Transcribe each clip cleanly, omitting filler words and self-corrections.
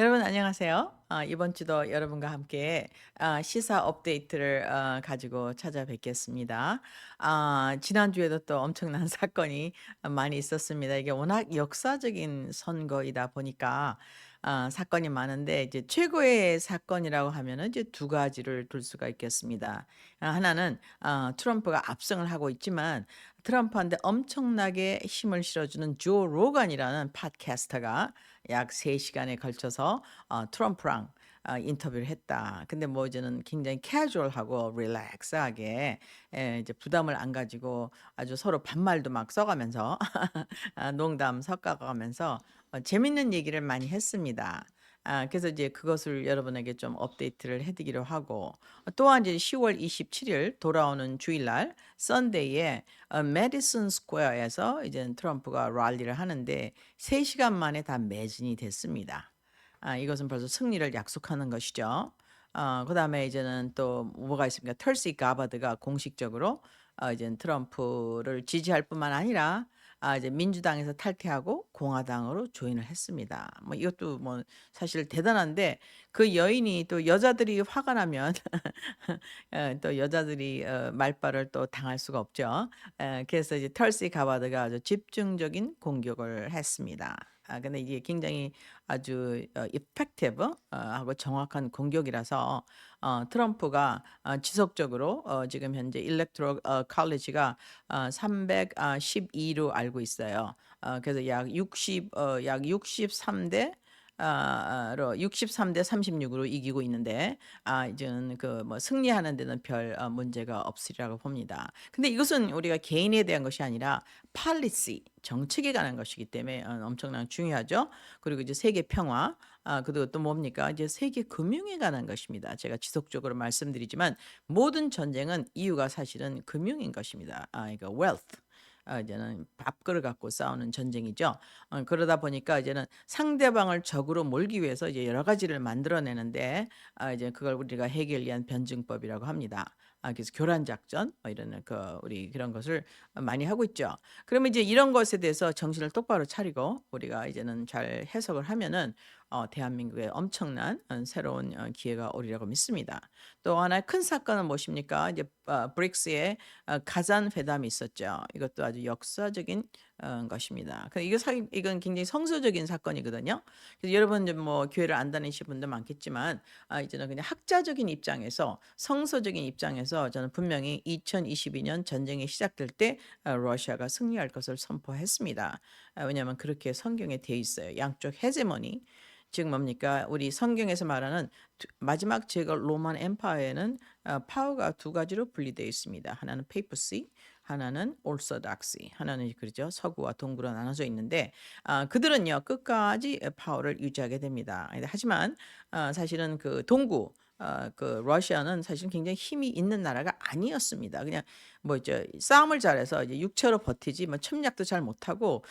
여러분 안녕하세요. 이번 주도 여러분과 함께 시사 업데이트를 가지고 찾아뵙겠습니다. 지난주에도 또 엄청난 사건이 많이 있었습니다. 이게 워낙 역사적인 선거이다 보니까 사건이 많은데 이제 최고의 사건이라고 하면은 이제 두 가지를 둘 수가 있겠습니다. 하나는 트럼프가 압승을 하고 있지만 트럼프한테 엄청나게 힘을 실어주는 조 로건이라는 팟캐스터가 약 3 시간에 걸쳐서 트럼프랑 인터뷰를 했다. 근데 뭐 이제는 굉장히 캐주얼하고 릴렉스하게 이제 부담을 안 가지고 아주 서로 반말도 막 써 가면서 농담 섞어 가면서 재밌는 얘기를 많이 했습니다. 그래서 이제 그것을 여러분에게 좀 업데이트를 해 드리기로 하고 또한 이제 10월 27일 돌아오는 주일날 선데이에 메디슨 스퀘어에서 이제 트럼프가 랠리를 하는데 3 시간 만에 다 매진이 됐습니다. 이것은 벌써 승리를 약속하는 것이죠. 그다음에 이제는 또 뭐가 있습니까? 털시 가바드가 공식적으로 이제 트럼프를 지지할 뿐만 아니라 이제 민주당에서 탈퇴하고 공화당으로 조인을 했습니다. 뭐 이것도 뭐 사실 대단한데 그 여인이 또 여자들이 화가 나면 또 여자들이 말발을 또 당할 수가 없죠. 그래서 이제 털시 가바드가 아주 집중적인 공격을 했습니다. 근데 이게 굉장히 아주 effective 하고 정확한 공격이라서 트럼프가 지속적으로 지금 현재 일렉토럴 컬리지가 312로 알고 있어요. 그래서 약 63대 로 63대 36으로 이기고 있는데 이제는 그 뭐 승리하는 데는 별 문제가 없으리라고 봅니다. 근데 이것은 우리가 개인에 대한 것이 아니라 policy 정책에 관한 것이기 때문에 엄청나게 중요하죠. 그리고 이제 세계 평화 그리고 또 뭡니까? 이제 세계 금융에 관한 것입니다. 제가 지속적으로 말씀드리지만 모든 전쟁은 이유가 사실은 금융인 것입니다. 그러니까 wealth. 이제는 밥그릇 갖고 싸우는 전쟁이죠. 그러다 보니까 이제는 상대방을 적으로 몰기 위해서 이제 여러 가지를 만들어내는데 이제 그걸 우리가 해결위한 변증법이라고 합니다. 그래서 교란 작전 뭐 이런 우리 그런 것을 많이 하고 있죠. 그러면 이제 이런 것에 대해서 정신을 똑바로 차리고 우리가 이제는 잘 해석을 하면은 대한민국에 엄청난 새로운 기회가 오리라고 믿습니다. 또 하나의 큰 사건은 무엇입니까? 이제 브릭스의 가산 회담이 있었죠. 이것도 아주 역사적인 것입니다. 이건 굉장히 성서적인 사건이거든요. 그래서 여러분 이제 뭐 교회를 안 다니시는 분도 많겠지만 이제는 그냥 학자적인 입장에서 성서적인 입장에서 저는 분명히 2022년 전쟁이 시작될 때 러시아가 승리할 것을 선포했습니다. 왜냐하면 그렇게 성경에 돼 있어요. 양쪽 헤제모니 즉 뭡니까? 우리 성경에서 말하는 마지막 제국 로만 엠파이어는 파워가 두 가지로 분리되어 있습니다. 하나는 페이퍼시, 하나는 올서닥시, 하나는 그러죠 서구와 동구로 나눠져 있는데 그들은요 끝까지 파워를 유지하게 됩니다. 하지만 사실은 그 동구 그 러시아는 사실 굉장히 힘이 있는 나라가 아니었습니다. 그냥 뭐 이제 싸움을 잘해서 이제 육체로 버티지 뭐 침략도 잘 못하고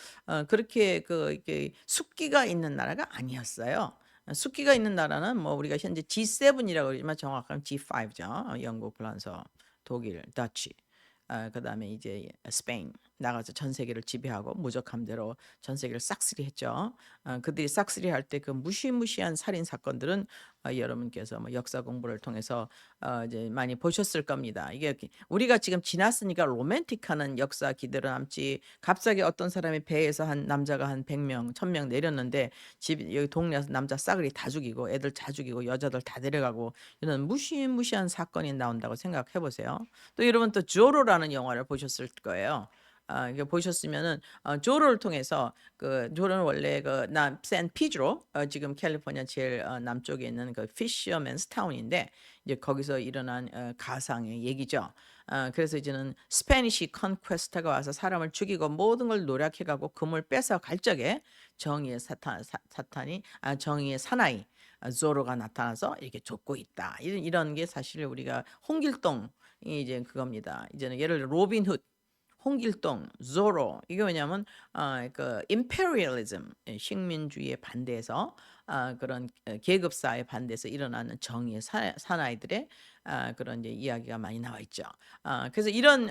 그렇게 이게 숙기가 있는 나라가 아니었어요. 숙기가 있는 나라는 뭐 우리가 현재 G7이라고 그러지만 정확하면 G5죠. 영국, 프랑스, 독일, 더치. 그다음에 이제 스페인 나가서 전 세계를 지배하고 무적함대로 전 세계를 싹쓸이했죠. 그들이 싹쓸이할 때 그 무시무시한 살인 사건들은 여러분께서 뭐 역사 공부를 통해서 이제 많이 보셨을 겁니다. 이게 우리가 지금 지났으니까 로맨틱하는 역사 기대로 남지 갑자기 어떤 사람이 배에서 한 남자가 한 100명, 1000명 내렸는데 집 여기 동네에서 남자 싸그리 다 죽이고 애들 다 죽이고 여자들 다 데려가고 이런 무시무시한 사건이 나온다고 생각해 보세요. 또 여러분 또 조로라는 영화를 보셨을 거예요. 이게 보셨으면은 조로를 통해서 그 조로는 원래 남 샌피드로 지금 캘리포니아 제일 남쪽에 있는 그 피셔맨스 타운인데 이제 거기서 일어난 가상의 얘기죠. 그래서 이제는 스페니시 컨퀘스트가 와서 사람을 죽이고 모든 걸 노력해 가고 금을 뺏어 갈 적에 정의의 사탄이 정의의 사나이 조로가 나타나서 이렇게 쫓고 있다. 이런 게 사실 우리가 홍길동 이 이제 그겁니다. 이제는 예를 들어 로빈 훗, 홍길동, 조로 이게 왜냐하면 그 임페리얼리즘 식민주의에 반대해서 그런 계급사에 반대해서 일어나는 정의의 사나이들의 그런 이제 이야기가 많이 나와 있죠. 그래서 이런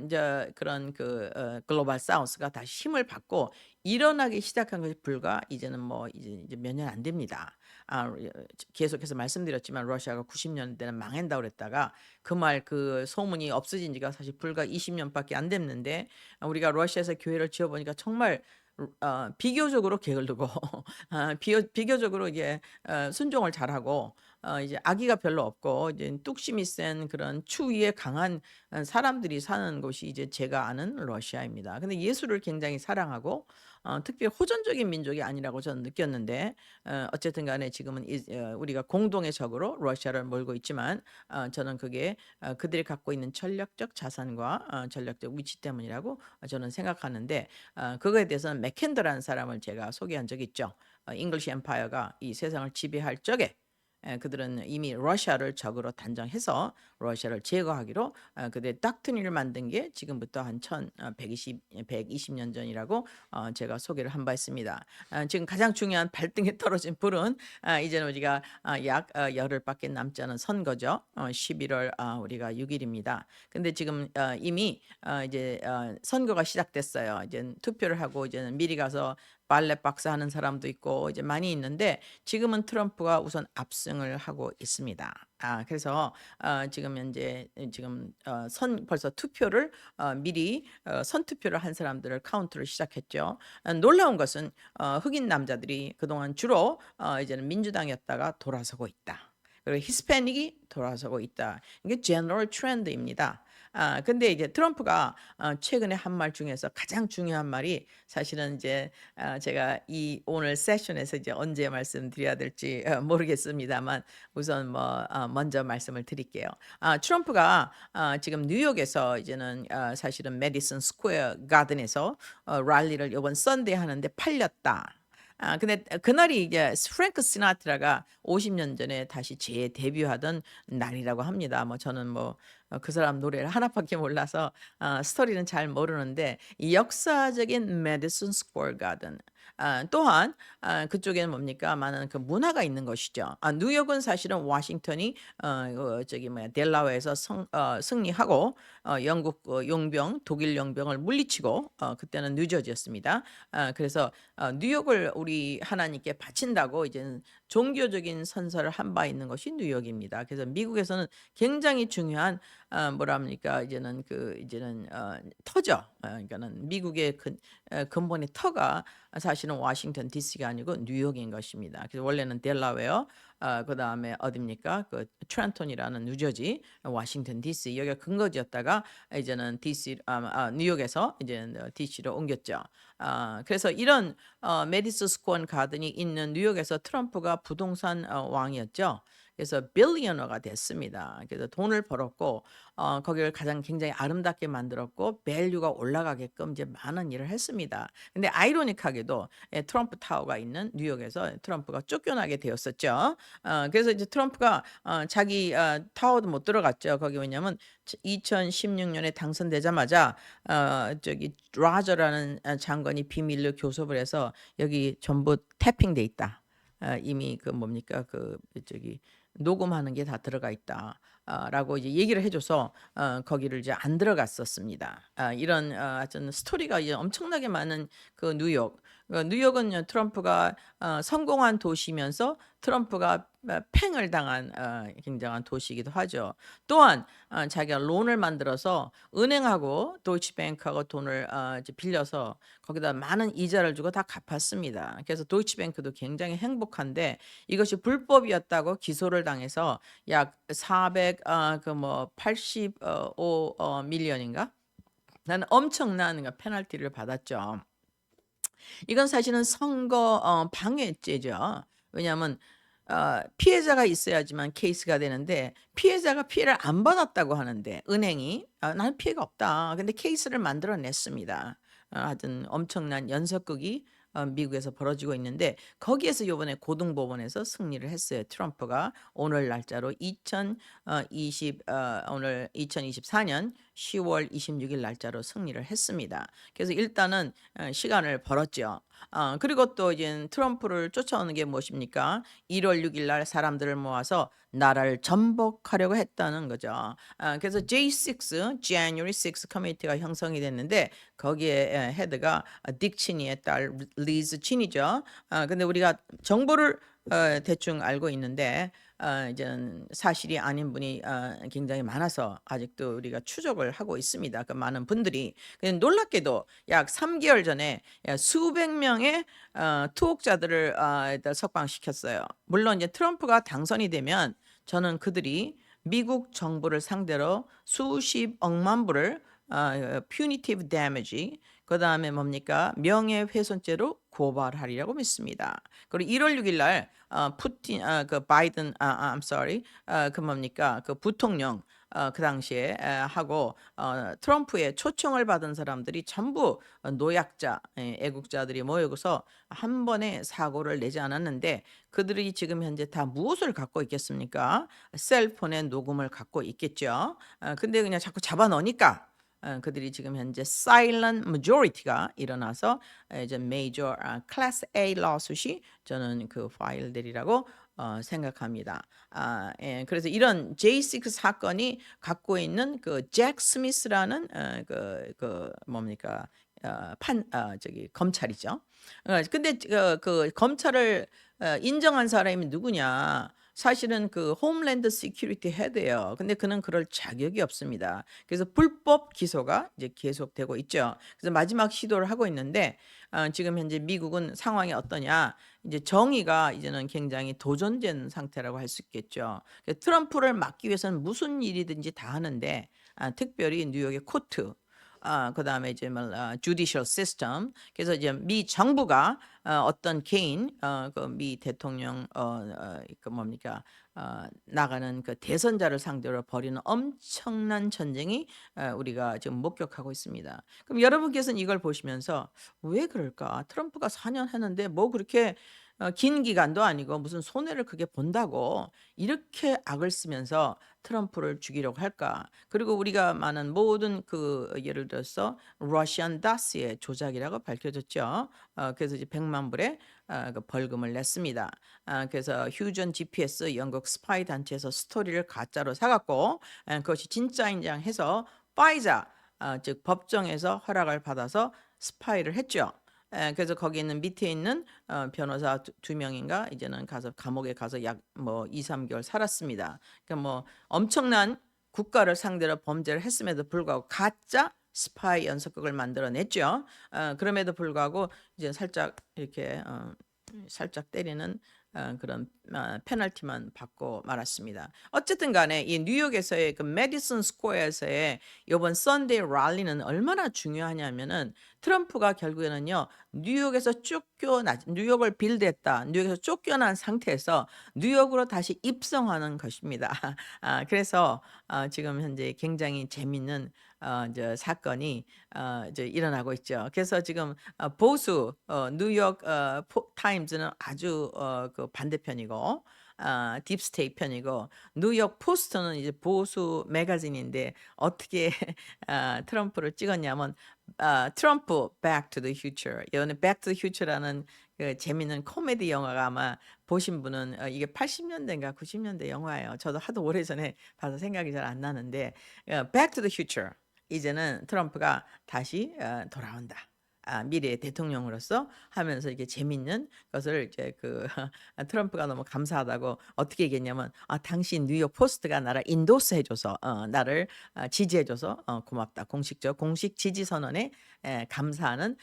인제 그런 글로벌 사우스가 다시 힘을 받고 일어나기 시작한 것이 불과 이제는 뭐 이제 몇 년 안 됩니다. 계속해서 말씀드렸지만 러시아가 90 년대는 망한다고 그랬다가 그 소문이 없어진 지가 사실 불과 20 년밖에 안 됐는데 우리가 러시아에서 교회를 지어 보니까 정말 비교적으로 게으르고 비교적으로 이게 순종을 잘하고 이제 악의가 별로 없고 이제 뚝심이 센 그런 추위에 강한 사람들이 사는 곳이 이제 제가 아는 러시아입니다. 근데 예수를 굉장히 사랑하고 특별히 호전적인 민족이 아니라고 저는 느꼈는데 어쨌든 간에 지금은 우리가 공동의 적으로 러시아를 몰고 있지만 저는 그게 그들이 갖고 있는 전략적 자산과 전략적 위치 때문이라고 저는 생각하는데 그거에 대해서는 맥켄더라는 사람을 제가 소개한 적이 있죠. 잉글리시 엠파이어가 이 세상을 지배할 적에 그들은 이미 러시아를 적으로 단정해서 러시아를 제거하기로 그들의 닥트린을 만든 게 지금부터 한 120년 전이라고 제가 소개를 한 바 있습니다. 지금 가장 중요한 발등에 떨어진 불은 이제는 우리가 약 열흘밖에 남지 않은 선거죠. 11월 우리가 6일입니다. 근데 지금 이미 이제 선거가 시작됐어요. 이제 투표를 하고 이제는 미리 가서 발렛 박스 하는 사람도 있고 이제 많이 있는데 지금은 트럼프가 우선 압승을 하고 있습니다. 그래서 지금 현재 지금 벌써 투표를 미리 선투표를 한 사람들을 카운트를 시작했죠. 놀라운 것은 흑인 남자들이 그동안 주로 이제는 민주당이었다가 돌아서고 있다. 그리고 히스패닉이 돌아서고 있다. 이게 제너럴 트렌드입니다. 근데 이제 트럼프가 최근에 한 말 중에서 가장 중요한 말이 사실은 이제 제가 이 오늘 세션에서 이제 언제 말씀드려야 될지 모르겠습니다만 우선 먼저 말씀을 드릴게요. 트럼프가 지금 뉴욕에서 이제는 사실은 메디슨 스퀘어 가든에서 랠리를 이번 선데이 하는데 팔렸다. 근데 그날이 이제 프랭크 시나트라가 50년 전에 다시 재데뷔하던 날이라고 합니다. 저는 그 사람 노래를 하나밖에 몰라서 스토리는 잘 모르는데 이 역사적인 메디슨 스퀘어 가든 또한 그쪽에는 뭡니까? 많은 그 문화가 있는 것이죠. 뉴욕은 사실은 워싱턴이 저기 뭐야 델라웨에서 승리하고 영국 용병, 독일 용병을 물리치고 그때는 뉴저지였습니다. 그래서 뉴욕을 우리 하나님께 바친다고 이제는 종교적인 선서를 한 바 있는 것이 뉴욕입니다. 그래서 미국에서는 굉장히 중요한 뭐라 합니까? 이제는 터죠. 그러니까는 미국의 근본의 터가 사실은 워싱턴 DC가 아니고 뉴욕인 것입니다. 그래서 원래는 델라웨어, 그다음에 어디입니까? 그 트렌톤이라는 뉴저지, 워싱턴 DC 여기가 근거지였다가 이제는 뉴욕에서 이제 DC로 옮겼죠. 그래서 이런 메디슨 스퀘어 가든이 있는 뉴욕에서 트럼프가 부동산 왕이었죠. 그래서 빌리어너가 됐습니다. 그래서 돈을 벌었고 거기를 가장 굉장히 아름답게 만들었고 밸류가 올라가게끔 이제 많은 일을 했습니다. 근데 아이러니하게도 트럼프 타워가 있는 뉴욕에서 트럼프가 쫓겨나게 되었었죠. 그래서 이제 트럼프가 자기 타워도 못 들어갔죠. 거기 왜냐면 2016년에 당선되자마자 저기 라저라는 장관이 비밀로 교섭을 해서 여기 전부 태핑돼 있다. 이미 그 뭡니까 저기 녹음하는 게 다 들어가 있다. 라고 이제 얘기를 해줘서 거기를 이제 안 들어갔었습니다. 이런 하여튼 스토리가 이제 엄청나게 많은 그 뉴욕. 뉴욕은 트럼프가 성공한 도시면서 트럼프가 팽을 당한 굉장한 도시이기도 하죠. 또한 자기가 론을 만들어서 은행하고 도이치뱅크하고 돈을 이제 빌려서 거기다 많은 이자를 주고 다 갚았습니다. 그래서 도이치뱅크도 굉장히 행복한데 이것이 불법이었다고 기소를 당해서 약 85 밀리언인가? 나는 엄청난 페널티를 받았죠. 이건 사실은 선거 방해죄죠. 왜냐하면 피해자가 있어야지만 케이스가 되는데 피해자가 피해를 안 받았다고 하는데 은행이 나는 피해가 없다. 근데 케이스를 만들어냈습니다. 하여튼 엄청난 연속극이 미국에서 벌어지고 있는데 거기에서 요번에 고등법원에서 승리를 했어요. 트럼프가 오늘 날짜로 오늘 2024년 10월 26일 날짜로 승리를 했습니다. 그래서 일단은 시간을 벌었죠. 그리고 또 이제 트럼프를 쫓아오는 게 무엇입니까? 1월 6일 날 사람들을 모아서 나라를 전복하려고 했다는 거죠. 그래서 J6 January 6 커미티가 형성이 됐는데 거기에 헤드가 딕 치니의 딸 리즈 친이죠. 근데 우리가 정보를 대충 알고 있는데 이제는 사실이 아닌 분이 굉장히 많아서 아직도 우리가 추적을 하고 있습니다. 그 많은 분들이. 근데 놀랍게도 약 3개월 전에 약 수백 명의 투옥자들을 일단 석방시켰어요. 물론 이제 트럼프가 당선이 되면 저는 그들이 미국 정부를 상대로 수십억만 불을 punitive damage 그다음에 뭡니까? 명예훼손죄로 고발하리라고 믿습니다. 그리고 1월 6일 날 푸틴 그 바이든 I'm sorry 그 뭡니까? 그 부통령 그 당시에 하고 트럼프의 초청을 받은 사람들이 전부 노약자, 애국자들이 모여서 한 번에 사고를 내지 않았는데 그들이 지금 현재 다 무엇을 갖고 있겠습니까? 셀폰의 녹음을 갖고 있겠죠. 근데 그냥 자꾸 잡아 넣으니까 그들이 지금 현재 silent majority가 일어나서 이제 major class A lawsuit이 저는 그 파일들이라고 생각합니다. 그래서 이런 J6 사건이 갖고 있는 그 잭 스미스라는 그 뭡니까 저기 검찰이죠. 근데 그 검찰을 인정한 사람이 누구냐? 사실은 그 홈랜드 시큐리티 헤드예요. 근데 그는 그럴 자격이 없습니다. 그래서 불법 기소가 이제 계속되고 있죠. 그래서 마지막 시도를 하고 있는데 지금 현재 미국은 상황이 어떠냐? 이제 정의가 이제는 굉장히 도전된 상태라고 할 수 있겠죠. 트럼프를 막기 위해서는 무슨 일이든지 다 하는데 특별히 뉴욕의 코트 그다음에 이제 judicial system 그래서 이제 미 정부가 어떤 개인 그 미 대통령 그 뭡니까 나가는 그 대선자를 상대로 벌이는 엄청난 전쟁이 우리가 지금 목격하고 있습니다. 그럼 여러분께서는 이걸 보시면서 왜 그럴까? 트럼프가 4년 했는데 뭐 그렇게 긴 기간도 아니고 무슨 손해를 크게 본다고 이렇게 악을 쓰면서 트럼프를 죽이려고 할까? 그리고 우리가 많은 모든 그 예를 들어서 러시안 다스의 조작이라고 밝혀졌죠. 그래서 이제 100만 불의 그 벌금을 냈습니다. 그래서 휴전 GPS 영국 스파이 단체에서 스토리를 가짜로 사갖고 그것이 진짜인지 해서 파이자 즉 법정에서 허락을 받아서 스파이를 했죠. 그래서 거기 있는 밑에 있는 변호사 두 명인가 이제는 가서 감옥에 가서 약 뭐 2, 3개월 살았습니다. 그러니까 뭐 엄청난 국가를 상대로 범죄를 했음에도 불구하고 가짜 스파이 연속극을 만들어냈죠. 그럼에도 불구하고 이제 살짝 이렇게 살짝 때리는 그런 페널티만 받고 말았습니다. 어쨌든 간에 이 뉴욕에서의 그 메디슨 스퀘어에서의 이번 선데이 랠리는 얼마나 중요하냐면은 트럼프가 결국에는요 뉴욕에서 뉴욕을 빌드했다 뉴욕에서 쫓겨난 상태에서 뉴욕으로 다시 입성하는 것입니다. 그래서 지금 현재 굉장히 재밌는 이제 사건이 이제 일어나고 있죠. 그래서 지금 보수 뉴욕 타임즈는 아주 그 반대편이고 딥스테이트 편이고 뉴욕 포스트는 이제 보수 매거진인데 어떻게 트럼프를 찍었냐면 트럼프 Back to the Future 이거는 Back to the Future라는 그 재밌는 코미디 영화가 아마 보신 분은 이게 80년대인가 90년대 영화예요. 저도 하도 오래전에 봐서 생각이 잘 안 나는데 Back to the Future 이제는 트럼프가 다시 돌아온다. 미래의 대통령으로서 하면서 이게 재밌는 것을 이제 그 트럼프가 너무 감사하다고 어떻게 얘기했냐면 당신 뉴욕 포스트가 나를 인도스 해줘서 나를 지지해줘서 고맙다. 공식 지지 선언에 감사하는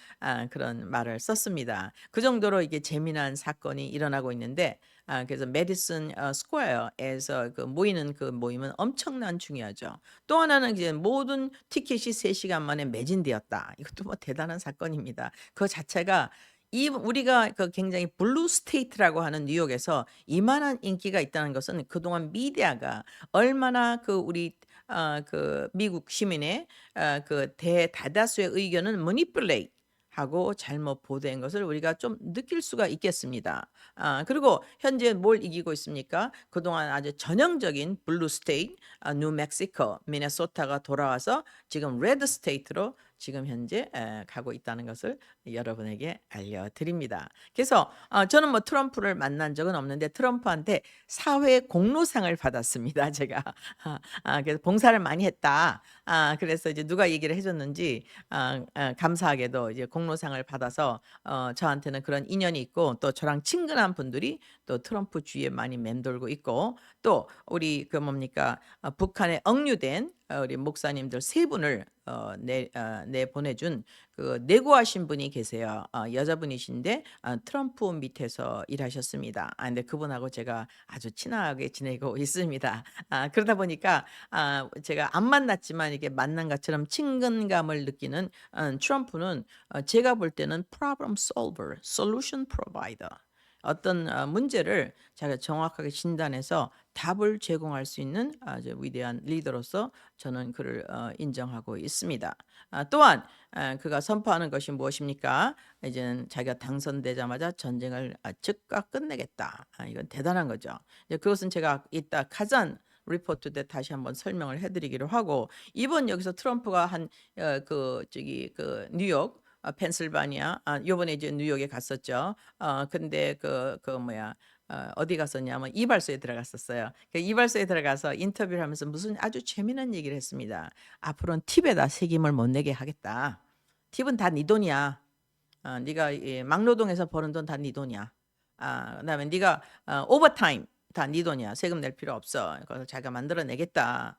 그런 말을 썼습니다. 그 정도로 이게 재미난 사건이 일어나고 있는데 그래서 메디슨 스퀘어에서 그 모이는 그 모임은 엄청난 중요하죠. 또 하나는 이제 모든 티켓이 3시간 만에 매진되었다. 이것도 뭐 대단한 사건입니다. 그 자체가 우리가 그 굉장히 블루 스테이트라고 하는 뉴욕에서 이만한 인기가 있다는 것은 그동안 미디어가 얼마나 그 우리 그 미국 시민의 그 대다수의 의견은 manipulate 하고 잘못 보도한 것을 우리가 좀 느낄 수가 있겠습니다. 그리고 현재 뭘 이기고 있습니까? 그동안 아주 전형적인 블루 스테이트, 뉴멕시코, 미네소타가 돌아와서 지금 레드 스테이트로 지금 현재 가고 있다는 것을 여러분에게 알려드립니다. 그래서 저는 뭐 트럼프를 만난 적은 없는데 트럼프한테 사회 공로상을 받았습니다. 제가 그래서 봉사를 많이 했다. 그래서 이제 누가 얘기를 해줬는지 감사하게도 이제 공로상을 받아서 저한테는 그런 인연이 있고 또 저랑 친근한 분들이 또 트럼프 주위에 많이 맴돌고 있고 또 우리 그 뭡니까 북한에 억류된 우리 목사님들 세 분을 내보내준 그 내고하신 분이 계세요. 여자분이신데 트럼프 밑에서 일하셨습니다. 근데 그분하고 제가 아주 친하게 지내고 있습니다. 그러다 보니까 제가 안 만났지만 이게 만난 것처럼 친근감을 느끼는 트럼프는 제가 볼 때는 problem solver, solution provider. 어떤 문제를 자기가 정확하게 진단해서 답을 제공할 수 있는 아주 위대한 리더로서 저는 그를 인정하고 있습니다. 또한 그가 선포하는 것이 무엇입니까? 이제는 자기가 당선되자마자 전쟁을 즉각 끝내겠다. 이건 대단한 거죠. 이제 그것은 제가 이따 가잔 리포트 때 다시 한번 설명을 해드리기로 하고 이번 여기서 트럼프가 한 그 뉴욕 펜실바니아 요번에 이제 뉴욕에 갔었죠. 근데 그 뭐야 어디 갔었냐면 이발소에 들어갔었어요. 그 이발소에 들어가서 인터뷰를 하면서 무슨 아주 재미난 얘기를 했습니다. 앞으로는 팁에다 책임을 못 내게 하겠다. 팁은 다 네 돈이야. 네가 막노동에서 버는 돈 다 네 돈이야. 그다음에 네가 오버타임 다 네 돈이야. 세금 낼 필요 없어. 그걸 자기가 만들어내겠다.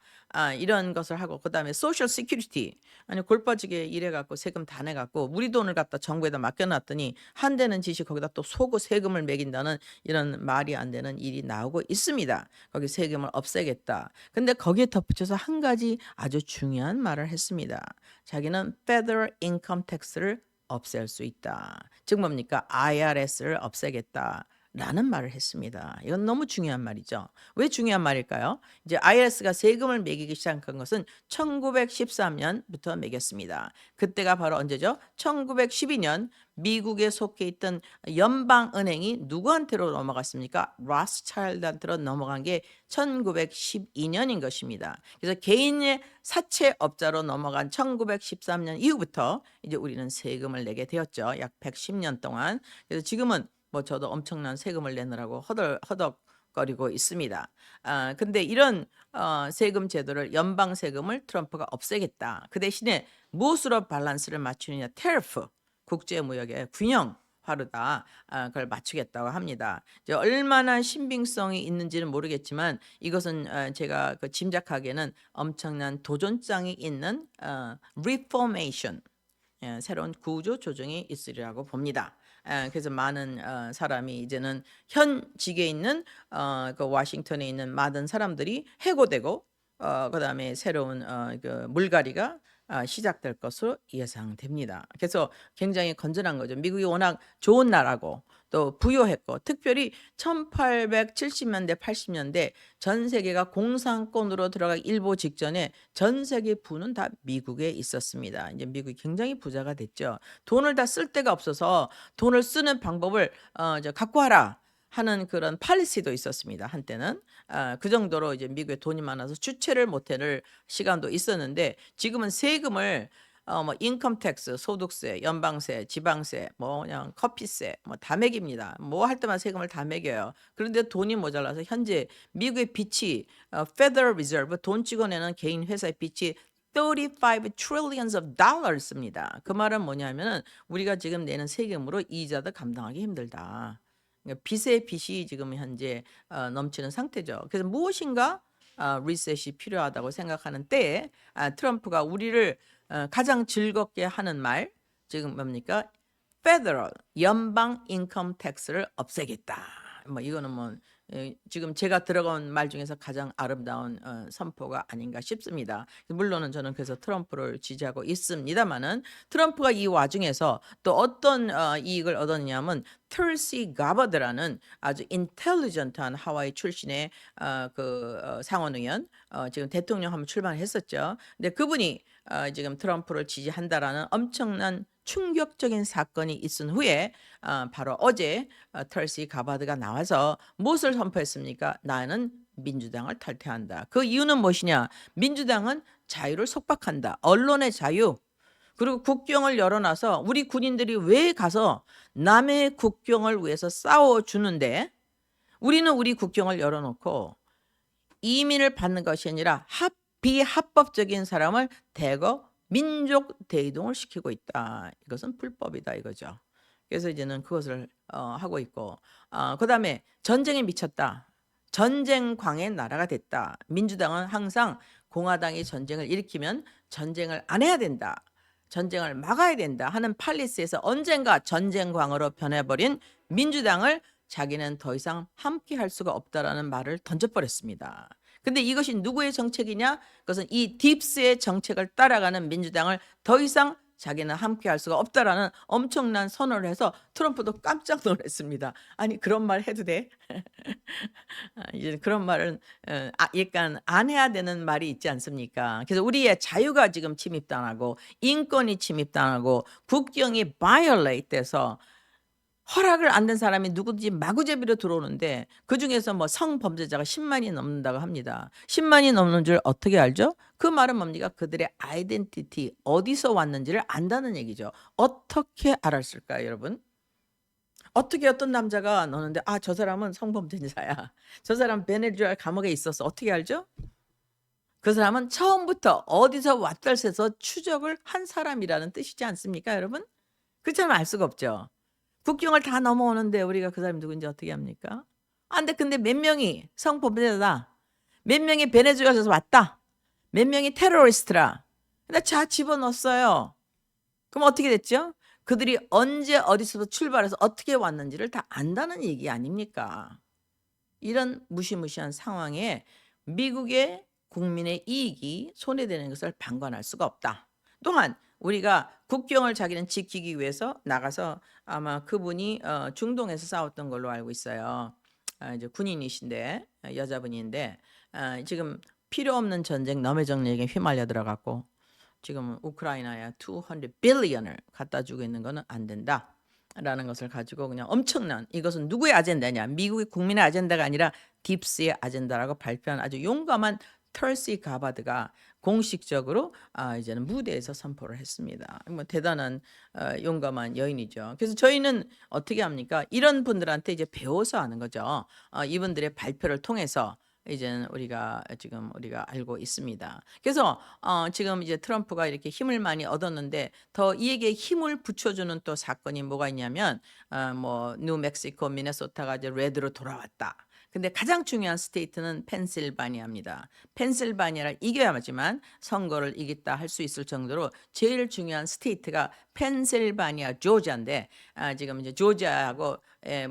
이런 것을 하고 그다음에 소셜 시큐리티 아니 골 빠지게 일해갖고 세금 다 내갖고 우리 돈을 갖다 정부에다 맡겨놨더니 한대는 짓이 거기다 또 속고 세금을 매긴다는 이런 말이 안 되는 일이 나오고 있습니다. 거기 세금을 없애겠다. 근데 거기에 덧붙여서 한 가지 아주 중요한 말을 했습니다. 자기는 federal income tax를 없앨 수 있다. 즉 뭡니까? IRS를 없애겠다. 라는 말을 했습니다. 이건 너무 중요한 말이죠. 왜 중요한 말일까요? 이제 IRS가 세금을 매기기 시작한 것은 1913년부터 매겼습니다. 그때가 바로 언제죠? 1912년 미국에 속해 있던 연방은행이 누구한테로 넘어갔습니까? 로스차일드한테로 넘어간 게 1912년인 것입니다. 그래서 개인의 사채업자로 넘어간 1913년 이후부터 이제 우리는 세금을 내게 되었죠. 약 110년 동안. 그래서 지금은 뭐 저도 엄청난 세금을 내느라고 허덕거리고 있습니다. 근데 이런 세금 제도를 연방 세금을 트럼프가 없애겠다. 그 대신에 무엇으로 밸런스를 맞추느냐? 테리프, 국제 무역의 균형화로다 그걸 맞추겠다고 합니다. 이제 얼마나 신빙성이 있는지는 모르겠지만 이것은 제가 그 짐작하기에는 엄청난 도전장이 있는 리포메이션 새로운 구조 조정이 있으리라고 봅니다. 그래서 많은 사람이 이제는 현직에 있는 그 워싱턴에 있는 많은 사람들이 해고되고 그다음에 새로운 그 물갈이가 시작될 것으로 예상됩니다. 그래서 굉장히 건전한 거죠. 미국이 워낙 좋은 나라고 또 부유했고 특별히 1870년대 80년대 전 세계가 공산권으로 들어가기 일보 직전에 전 세계 부는 다 미국에 있었습니다. 이제 미국이 굉장히 부자가 됐죠. 돈을 다 쓸 데가 없어서 돈을 쓰는 방법을 갖고 와라. 하는 그런 팔리시도 있었습니다. 한때는 그 정도로 이제 미국에 돈이 많아서 주체를 못할 시간도 있었는데 지금은 세금을 뭐 인컴 텍스, 소득세, 연방세, 지방세, 뭐 그냥 커피세 뭐 다 매깁니다. 뭐 할 때마다 세금을 다 매겨요. 그런데 돈이 모자라서 현재 미국의 빚이 Federal Reserve 돈 찍어내는 개인 회사의 빚이 35 trillions of dollars입니다. 그 말은 뭐냐면은 우리가 지금 내는 세금으로 이자도 감당하기 힘들다. 그러니까 빚의 빚이 지금 현재 넘치는 상태죠. 그래서 무엇인가 리셋이 필요하다고 생각하는 때에 트럼프가 우리를 가장 즐겁게 하는 말 지금 뭡니까? Federal 연방 인컴 텍스를 없애겠다. 뭐 이거는 뭐 지금 제가 들어간 말 중에서 가장 아름다운 선포가 아닌가 싶습니다. 물론은 저는 그래서 트럼프를 지지하고 있습니다만은 트럼프가 이 와중에서 또 어떤 이익을 얻었냐면 털시 가버드라는 아주 인텔리전트한 하와이 출신의 상원의원 지금 대통령 한번 출마했었죠. 근데 그분이 지금 트럼프를 지지한다라는 엄청난 충격적인 사건이 있은 후에 바로 어제 털시 가바드가 나와서 무엇을 선포했습니까? 나는 민주당을 탈퇴한다. 그 이유는 무엇이냐? 민주당은 자유를 속박한다. 언론의 자유, 그리고 국경을 열어놔서 우리 군인들이 왜 가서 남의 국경을 위해서 싸워주는데 우리는 우리 국경을 열어놓고 이민을 받는 것이 아니라 비합법적인 사람을 대거 민족 대이동을 시키고 있다. 이것은 불법이다 이거죠. 그래서 이제는 그것을 하고 있고 그다음에 전쟁에 미쳤다. 전쟁광의 나라가 됐다. 민주당은 항상 공화당이 전쟁을 일으키면 전쟁을 안 해야 된다. 전쟁을 막아야 된다 하는 팔리스에서 언젠가 전쟁광으로 변해버린 민주당을 자기는 더 이상 함께 할 수가 없다라는 말을 던져버렸습니다. 근데 이것이 누구의 정책이냐? 그것은 이 딥스의 정책을 따라가는 민주당을 더 이상 자기는 함께 할 수가 없다라는 엄청난 선언을 해서 트럼프도 깜짝 놀랐습니다. 아니 그런 말 해도 돼? 이제 그런 말은 약간 안 해야 되는 말이 있지 않습니까? 그래서 우리의 자유가 지금 침입당하고 인권이 침입당하고 국경이 violate 돼서 허락을 안 된 사람이 누구든지 마구잡이로 들어오는데 그중에서 뭐 성범죄자가 10만이 넘는다고 합니다. 10만이 넘는 줄 어떻게 알죠? 그 말은 뭡니까? 그들의 아이덴티티 어디서 왔는지를 안다는 얘기죠. 어떻게 알았을까요, 여러분? 어떻게 어떤 남자가 너는데 저 사람은 성범죄자야. 저 사람 베네수엘라 감옥에 있었어. 어떻게 알죠? 그 사람은 처음부터 어디서 왔달새서 추적을 한 사람이라는 뜻이지 않습니까, 여러분? 그렇지만 알 수가 없죠. 국경을 다 넘어오는데 우리가 그 사람이 누군지 어떻게 합니까? 근데 몇 명이 성범죄자다. 몇 명이 베네수엘에서 왔다. 몇 명이 테러리스트라. 근데 자 집어넣었어요. 그럼 어떻게 됐죠? 그들이 언제 어디서 출발해서 어떻게 왔는지를 다 안다는 얘기 아닙니까? 이런 무시무시한 상황에 미국의 국민의 이익이 손해되는 것을 방관할 수가 없다. 또한 우리가 국경을 자기는 지키기 위해서 나가서 아마 그분이 중동에서 싸웠던 걸로 알고 있어요. 이제 군인이신데 여자분인데 지금 필요 없는 전쟁 남의 정력에 휘말려 들어갔고 지금 우크라이나에 200 빌리언을 갖다 주고 있는 것은 안 된다. 라는 것을 가지고 그냥 엄청난 이것은 누구의 아젠다냐 미국의 국민의 아젠다가 아니라 딥스의 아젠다라고 발표한 아주 용감한 털시 가바드가 공식적으로 이제는 무대에서 선포를 했습니다. 뭐 대단한 용감한 여인이죠. 그래서 저희는 어떻게 합니까? 이런 분들한테 이제 배워서 하는 거죠. 이분들의 발표를 통해서 이제는 우리가 알고 있습니다. 그래서 지금 이제 트럼프가 이렇게 힘을 많이 얻었는데 더 이에게 힘을 붙여주는 또 사건이 뭐가 있냐면 뭐 뉴멕시코, 미네소타가 이제 레드로 돌아왔다. 근데 가장 중요한 스테이트는 펜실바니아입니다. 펜실바니아를 이겨야지만 선거를 이겼다 할 수 있을 정도로 제일 중요한 스테이트가 펜실바니아, 조지아인데 지금 이제 조지아하고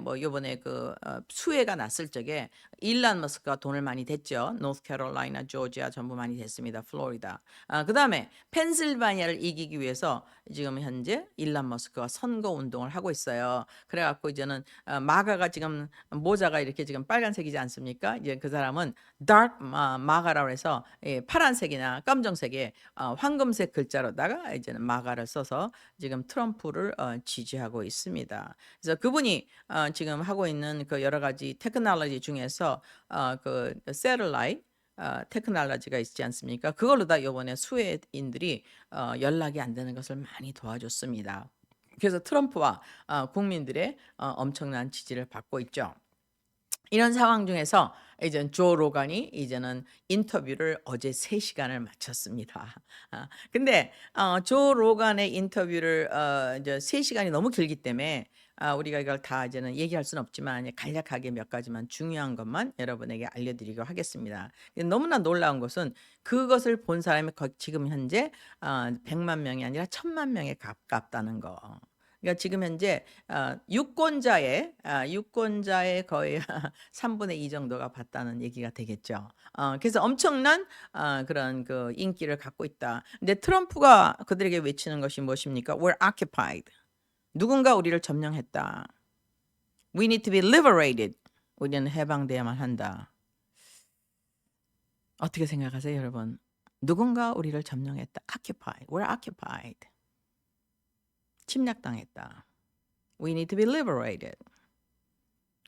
뭐 요번에 그 수해가 났을 적에 일란 머스크가 돈을 많이 댔죠. 노스캐롤라이나, 조지아 전부 많이 됐습니다. 플로리다. 그다음에 펜실바니아를 이기기 위해서 지금 현재 일란 머스크가 선거 운동을 하고 있어요. 그래갖고 이제는 마가가 지금 모자가 이렇게 지금 빨간색이지 않습니까? 이제 그 사람은 dark 마가라고 해서 파란색이나 검정색에 황금색 글자로다가 이제는 마가를 써서 지금 트럼프를 지지하고 있습니다. 그래서 그분이 지금 하고 있는 그 여러 가지 테크놀로지 중에서 그 세틀라이트 테크놀로지가 있지 않습니까? 그걸로 다 이번에 수혜인들이 연락이 안 되는 것을 많이 도와줬습니다. 그래서 트럼프와 국민들의 엄청난 지지를 받고 있죠. 이런 상황 중에서 이제 조 로간이 이제는 인터뷰를 어제 3시간을 마쳤습니다. 근데 조 로간의 인터뷰를 이제 3시간이 너무 길기 때문에 우리가 이걸 다 이제는 얘기할 수는 없지만 간략하게 몇 가지만 중요한 것만 여러분에게 알려드리고 하겠습니다. 너무나 놀라운 것은 그것을 본 사람이 지금 현재 100만 명이 아니라 1000만 명에 가깝다는 거. 그러니까 지금 현재 유권자의 거의 3분의 2 정도가 봤다는 얘기가 되겠죠. 그래서 엄청난 그런 그 인기를 갖고 있다. 근데 트럼프가 그들에게 외치는 것이 무엇입니까? We're occupied. 누군가 우리를 점령했다. We need to be liberated. 우리는 해방돼야만 한다. 어떻게 생각하세요, 여러분? 누군가 우리를 점령했다. Occupied. We're occupied. 침략당했다. We need to be liberated.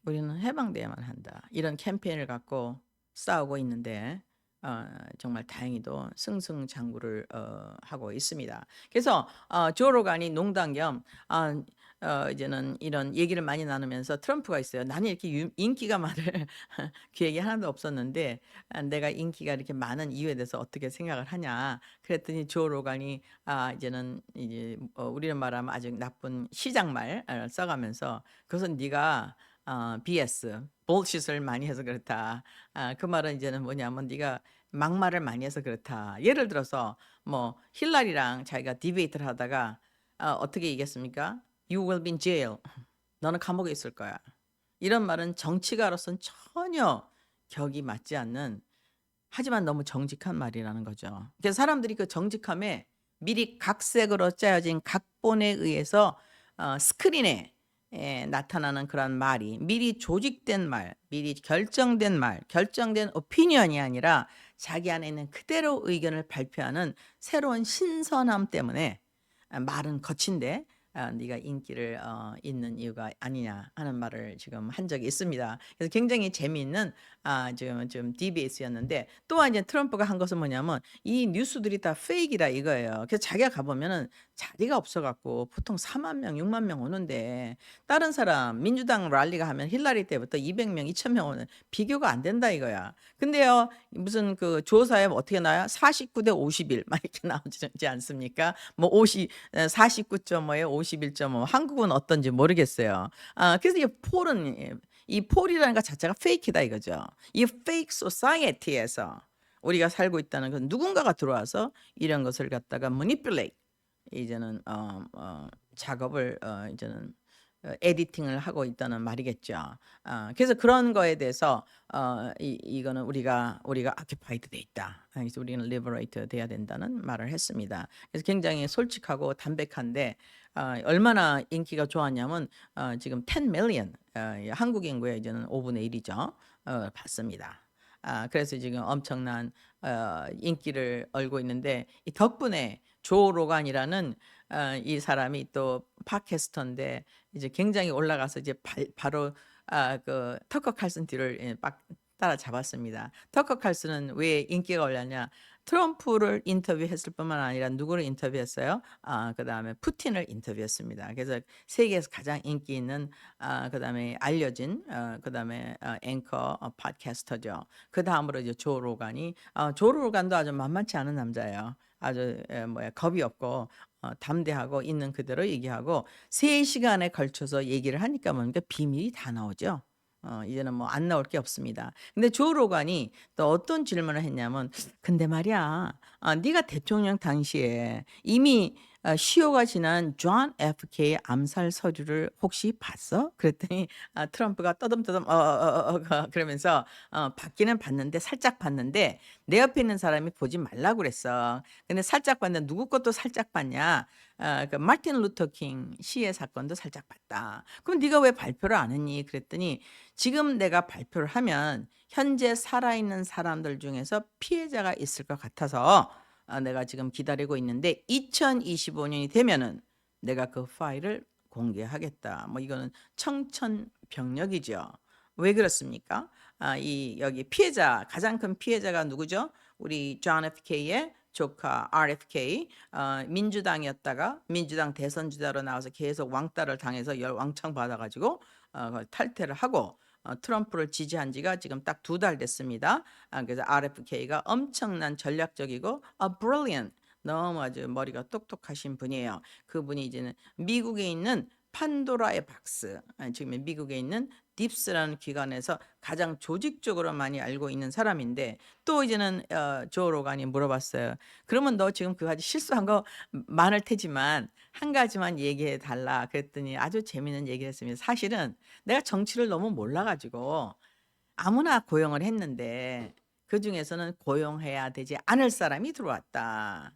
우리는 해방돼야만 한다. 이런 캠페인을 갖고 싸우고 있는데 정말 다행히도 승승장구를 하고 있습니다. 그래서 조 로간이 농담 겸 이제는 이런 얘기를 많이 나누면서 트럼프가 있어요. "나는 이렇게 인기가 많을 계획이 하나도 없었는데 내가 인기가 이렇게 많은 이유에 대해서 어떻게 생각을 하냐." 그랬더니 조 로간이 이제는 이제 우리는 말하면 아주 나쁜 시장말 써 가면서 "그것은 네가 BS, bullshit을 많이 해서 그렇다." 그 말은 이제는 뭐냐면 "네가 막말을 많이 해서 그렇다." 예를 들어서 뭐 힐러리랑 자기가 디베이트를 하다가 어떻게 얘기했습니까? "You will be in jail." "너는 감옥에 있을 거야." 이런 말은 정치가로서는 전혀 격이 맞지 않는, 하지만 너무 정직한 말이라는 거죠. 그래서 사람들이 그 정직함에 미리 각색으로 짜여진 각본에 의해서 스크린에 나타나는 그런 말이 미리 조직된 말, 미리 결정된 말, 결정된 오피니언이 아니라 자기 안에 있는 그대로 의견을 발표하는 새로운 신선함 때문에 말은 거친데 "네가 인기를 있는 이유가 아니냐." 하는 말을 지금 한 적이 있습니다. 그래서 굉장히 재미있는 지금 DBS였는데, 또한 이제 트럼프가 한 것은 뭐냐면 이 뉴스들이 다 페이크이다 이거예요. 그래서 자기가 가 보면은 자리가 없어 갖고 보통 4만 명, 6만 명 오는데 다른 사람 민주당 랠리가 하면 힐러리 때부터 200명, 2천 명 오는, 비교가 안 된다 이거야. 근데요, 무슨 그 조사에 뭐 어떻게 나와요? 49대 51 막 이렇게 나오지 않습니까? 뭐 49.5에 51.5. 한국은 어떤지 모르겠어요. 그래서 이 폴은 이 폴이라는 것 자체가 페이크다 이거죠. 이 페이크 소사이어티에서 우리가 살고 있다는 건 누군가가 들어와서 이런 것을 갖다가 manipulate, 이제는 작업을 이제는 에디팅을 하고 있다는 말이겠죠. 그래서 그런 거에 대해서 이거는 우리가 occupied 돼 있다. 그래서 우리는 liberate 돼야 된다는 말을 했습니다. 그래서 굉장히 솔직하고 담백한데 얼마나 인기가 좋았냐면 지금 10 million, 한국 인구의 이제는 5분의 1이죠. 봤습니다. 그래서 지금 엄청난 인기를 얻고 있는데, 이 덕분에 조 로간이라는 이 사람이 또 팟캐스터인데 이제 굉장히 올라가서 이제 바로 그 터커 칼슨 뒤를 빡 따라잡았습니다. 터커 칼슨은 왜 인기가 올랐냐? 트럼프를 인터뷰했을 뿐만 아니라 누구를 인터뷰했어요? 그다음에 푸틴을 인터뷰했습니다. 그래서 세계에서 가장 인기 있는 그다음에 알려진 그다음에 앵커 팟캐스터죠. 그다음으로 이제 조 로간이 조 로간도 아주 만만치 않은 남자예요. 아주 겁이 없고 담대하고 있는 그대로 얘기하고 3 시간에 걸쳐서 얘기를 하니까 뭡니까 비밀이 다 나오죠. 이제는 뭐 안 나올 게 없습니다. 근데 조 로간이 또 어떤 질문을 했냐면 "근데 말이야, 네가 대통령 당시에 이미 시효가 지난 존 FK 암살 서류를 혹시 봤어?" 그랬더니 트럼프가 떠듬떠듬 그러면서 "봤기는 봤는데 살짝 봤는데 내 옆에 있는 사람이 보지 말라고 그랬어. 근데 살짝 봤는데 누구 것도 살짝 봤냐? 그 마틴 루터 킹 시해 사건도 살짝 봤다. 그럼 네가 왜 발표를 안 했니?" 그랬더니 "지금 내가 발표를 하면 현재 살아있는 사람들 중에서 피해자가 있을 것 같아서 내가 지금 기다리고 있는데 2025년이 되면은 내가 그 파일을 공개하겠다." 뭐 이거는 청천벽력이죠. 왜 그렇습니까? 이 여기 피해자, 가장 큰 피해자가 누구죠? 우리 존 FK의 조카 RFK, 민주당이었다가 민주당 대선 주자로 나와서 계속 왕따를 당해서 왕창 받아 가지고 그걸 탈퇴를 하고 트럼프를 지지한 지가 지금 딱 2달 됐습니다. 그래서 RFK가 엄청난 전략적이고 brilliant, 너무 아주 머리가 똑똑하신 분이에요. 그분이 이제는 미국에 있는 판도라의 박스, 지금 미국에 있는 딥스라는 기관에서 가장 조직적으로 많이 알고 있는 사람인데, 또 이제는 조 로간이 물어봤어요. "그러면 너 지금 그 가지 실수한 거 많을 테지만 한 가지만 얘기해 달라." 그랬더니 아주 재미있는 얘기를 했습니다. "사실은 내가 정치를 너무 몰라 가지고 아무나 고용을 했는데 그중에서는 고용해야 되지 않을 사람이 들어왔다."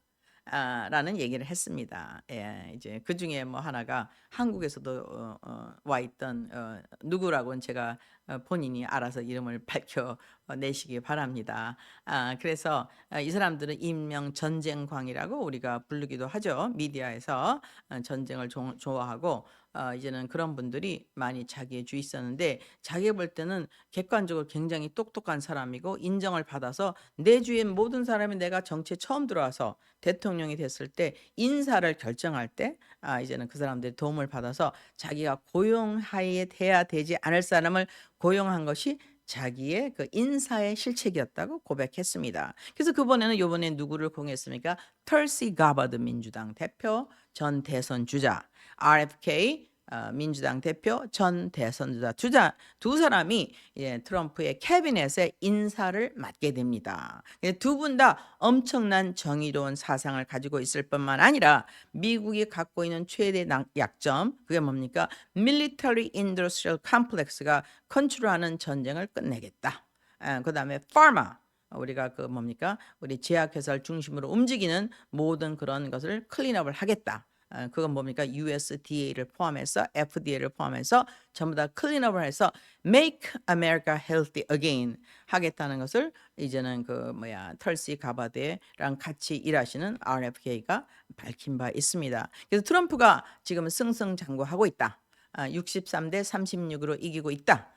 라는 얘기를 했습니다. 예. 이제 그중에 뭐 하나가 한국에서도 와 있던 누구라고는 제가 본인이 알아서 이름을 밝혀 내시기 바랍니다. 그래서 이 사람들은 일명 전쟁광이라고 우리가 부르기도 하죠. 미디어에서 전쟁을 좋아하고 이제는 그런 분들이 많이 자기의 주위 있었는데 자기가 볼 때는 객관적으로 굉장히 똑똑한 사람이고 인정을 받아서 내 주위의 모든 사람이 내가 정치에 처음 들어와서 대통령이 됐을 때 인사를 결정할 때 이제는 그 사람들의 도움을 받아서 자기가 고용하에 돼야 되지 않을 사람을 고용한 것이 자기의 그 인사의 실책이었다고 고백했습니다. 그래서 그번에는 요번에 누구를 공했습니까? 털시 가바드 민주당 대표 전 대선 주자, RFK 민주당 대표 전 대선 주자 두 사람이 트럼프의 캐비넷의 인사를 맡게 됩니다. 두 분 다 엄청난 정의로운 사상을 가지고 있을 뿐만 아니라 미국이 갖고 있는 최대 약점 그게 뭡니까? Military Industrial Complex가 컨트롤하는 전쟁을 끝내겠다. 그다음에 Pharma 우리가 그 뭡니까? 우리 제약회사를 중심으로 움직이는 모든 그런 것을 클린업을 하겠다. 그건 뭡니까? USDA를 포함해서 FDA를 포함해서 전부 다 클린업을 해서 Make America Healthy Again 하겠다는 것을 이제는 그 털시 가바드랑 같이 일하시는 RFK가 밝힌 바 있습니다. 그래서 트럼프가 지금 승승장구하고 있다. 63대 36으로 이기고 있다.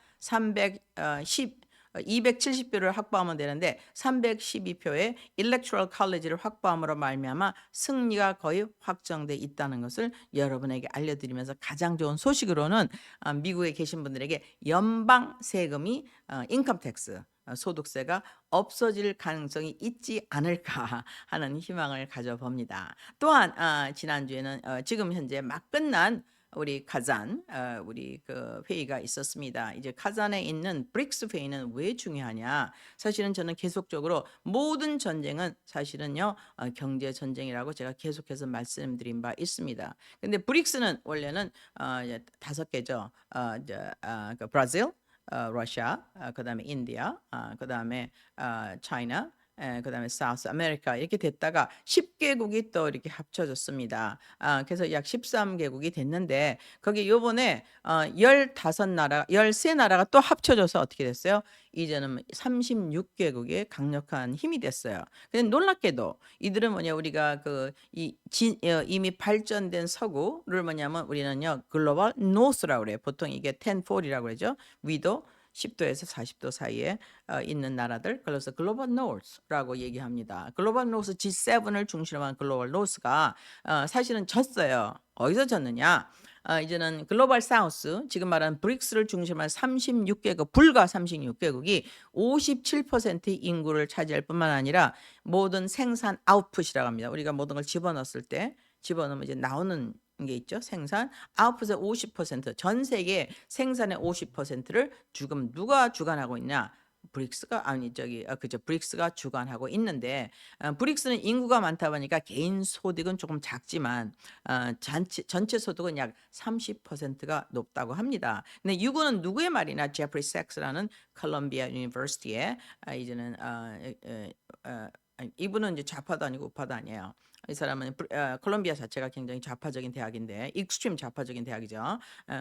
270표를 확보하면 되는데 312표의 일렉트럴 컬리지를 확보함으로 말미암아 승리가 거의 확정돼 있다는 것을 여러분에게 알려드리면서 가장 좋은 소식으로는 미국에 계신 분들에게 연방 세금이 인컴 텍스 소득세가 없어질 가능성이 있지 않을까 하는 희망을 가져봅니다. 또한 지난주에는 지금 현재 막 끝난 우리 카잔 우리 그 회의가 있었습니다. 이제 카잔에 있는 브릭스 회의는 왜 중요하냐? 사실은 저는 계속적으로 모든 전쟁은 사실은요 경제 전쟁이라고 제가 계속해서 말씀드린 바 있습니다. 근데 브릭스는 원래는 5개죠. 그 브라질, 러시아, 그다음에 인디아, 그다음에 차이나, 그다음에 사우스 아메리카 이렇게 됐다가 10개국이 또 이렇게 합쳐졌습니다. 그래서 약 13개국이 됐는데 거기 요번에 15나라, 13나라가 또 합쳐져서 어떻게 됐어요? 이제는 36개국의 강력한 힘이 됐어요. 근데 놀랍게도 이들은 뭐냐 우리가 이미 발전된 서구를 뭐냐면 우리는요 글로벌 노스라고 그래요. 보통 이게 1040이라고 그러죠. 위도 10도에서 40도 사이에 있는 나라들 그래서 글로벌 노스라고 얘기합니다. 글로벌 노스 G7을 중심으로 한 글로벌 노스가 사실은 졌어요. 어디서 졌느냐? 이제는 글로벌 사우스 지금 말하는 브릭스를 중심으로 한 36개국 불과 36개국이 57%의 인구를 차지할 뿐만 아니라 모든 생산 아웃풋이라고 합니다. 우리가 모든 걸 집어넣었을 때 집어넣으면 이제 나오는 게 있죠. 생산 아웃풋의 50%전 세계 생산의 50%를 지금 누가 주관하고 있냐? 브릭스가 아니 저기 그죠 브릭스가 주관하고 있는데 브릭스는 인구가 많다 보니까 개인 소득은 조금 작지만 전체 소득은 약 30%가 높다고 합니다. 근데 이거는 누구의 말이냐? 제프리 섹스라는 컬럼비아 유니버시티의 이제는 이분은 이제 좌파도 아니고 우파도 아니에요. 이 사람은 콜롬비아 자체가 굉장히 좌파적인 대학인데 익스트림 좌파적인 대학이죠.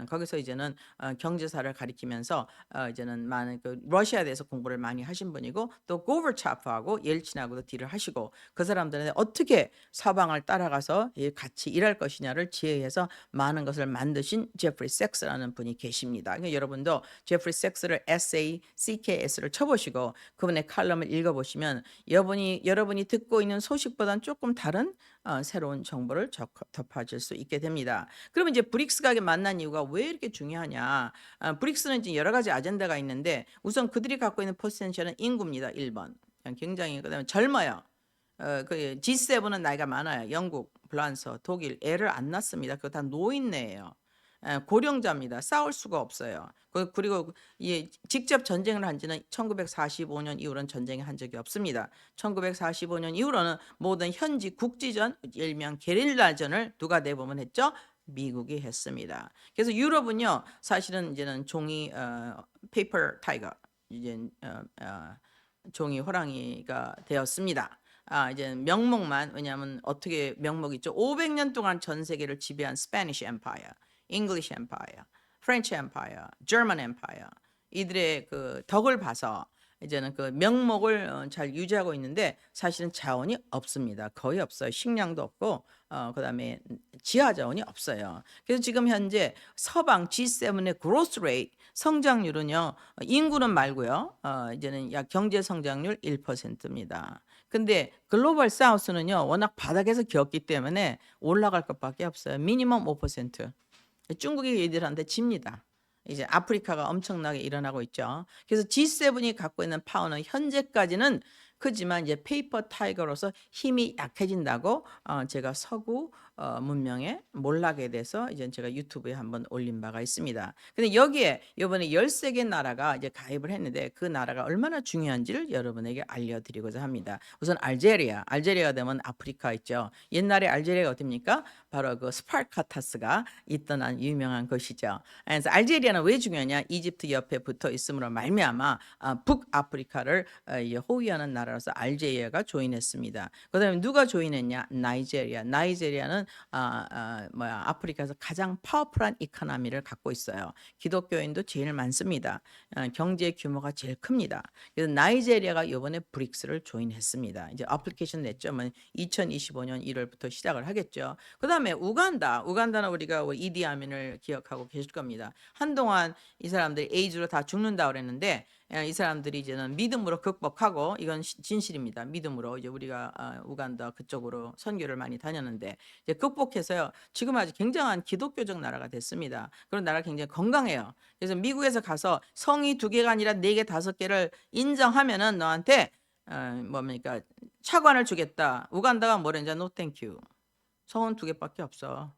거기서 이제는 경제사를 가리키면서 이제는 많은 그 러시아에 대해서 공부를 많이 하신 분이고 또 고버차프하고 옐친하고도 딜을 하시고 그 사람들은 어떻게 서방을 따라가서 같이 일할 것이냐를 지혜해서 많은 것을 만드신 제프리 섹스라는 분이 계십니다. 그러니까 여러분도 제프리 섹스를 SACKS를 쳐보시고 그분의 칼럼을 읽어보시면 여러분이 듣고 있는 소식보다는 조금 다른 새로운 정보를 덮어질 수 있게 됩니다. 그러면 이제 브릭스가 만난 이유가 왜 이렇게 중요하냐? 브릭스는 이제 여러 가지 아젠다가 있는데 우선 그들이 갖고 있는 포텐셜은 인구입니다. 1번. 굉장히 그다음에 젊어요. 그 G7은 나이가 많아요. 영국, 프랑스, 독일 애를 안 낳습니다. 그거 다 노인네예요. 고령자입니다. 싸울 수가 없어요. 그리고 직접 전쟁을 한 지는 1945년 이후로는 전쟁을 한 적이 없습니다. 1945년 이후로는 모든 현지 국지전, 일명 게릴라전을 누가 내보면 했죠? 미국이 했습니다. 그래서 유럽은요, 사실은 이제는 종이 페이퍼 타이거, 이제 종이 호랑이가 되었습니다. 이제 명목만 왜냐하면 어떻게 명목이 있죠? 500년 동안 전 세계를 지배한 스페니쉬 엠파이어, 잉글리시 엠파이어, 프렌치 엠파이어, 저먼 엠파이어 이들의 그 덕을 봐서 이제는 그 명목을 잘 유지하고 있는데 사실은 자원이 없습니다. 거의 없어요. 식량도 없고 그다음에 지하 자원이 없어요. 그래서 지금 현재 서방 G7의 growth rate 성장률은요. 인구는 말고요. 이제는 약 경제 성장률 1%입니다. 근데 글로벌 사우스는요. 워낙 바닥에서 기었기 때문에 올라갈 것밖에 없어요. 미니멈 5%. 중국이 얘들한테 집니다. 이제 아프리카가 엄청나게 일어나고 있죠. 그래서 G7이 갖고 있는 파워는 현재까지는 크지만 이제 페이퍼 타이거로서 힘이 약해진다고 제가 서구 문명의 몰락에 대해서 이제 제가 유튜브에 한번 올린 바가 있습니다. 근데 여기에 이번에 13개 나라가 이제 가입을 했는데 그 나라가 얼마나 중요한지를 여러분에게 알려드리고자 합니다. 우선 알제리아가 되면 아프리카 있죠. 옛날에 알제리아가 어딥니까? 바로 그 스파르타스가 있던 유명한 것이죠. 그래서 알제리아는 왜 중요하냐? 이집트 옆에 붙어 있음으로 말미암아 북아프리카를 호위하는 나라로서 알제리아가 조인했습니다. 그다음에 누가 조인했냐? 나이제리아는 아프리카에서 가장 파워풀한 이코노미를 갖고 있어요. 기독교인도 제일 많습니다. 경제 규모가 제일 큽니다. 그래서 나이제리아가 이번에 브릭스를 조인했습니다. 이제 어플리케이션 냈죠. 2025년 1월부터 시작을 하겠죠. 그다음에 우간다는 우리가 이디아민을 기억하고 계실 겁니다. 한동안 이 사람들이 에이즈로 다 죽는다 그랬는데 이 사람들이 이제는 믿음으로 극복하고 이건 진실입니다. 믿음으로 이제 우리가 우간다 그쪽으로 선교를 많이 다녔는데 이제 극복해서요. 지금 아주 굉장한 기독교적 나라가 됐습니다. 그런 나라가 굉장히 건강해요. 그래서 미국에서 가서 성이 2개가 아니라 4개, 5개를 인정하면은 너한테 뭡니까 차관을 주겠다. 우간다가 뭐랬냐? 노 땡큐. 성은 2개밖에 없어.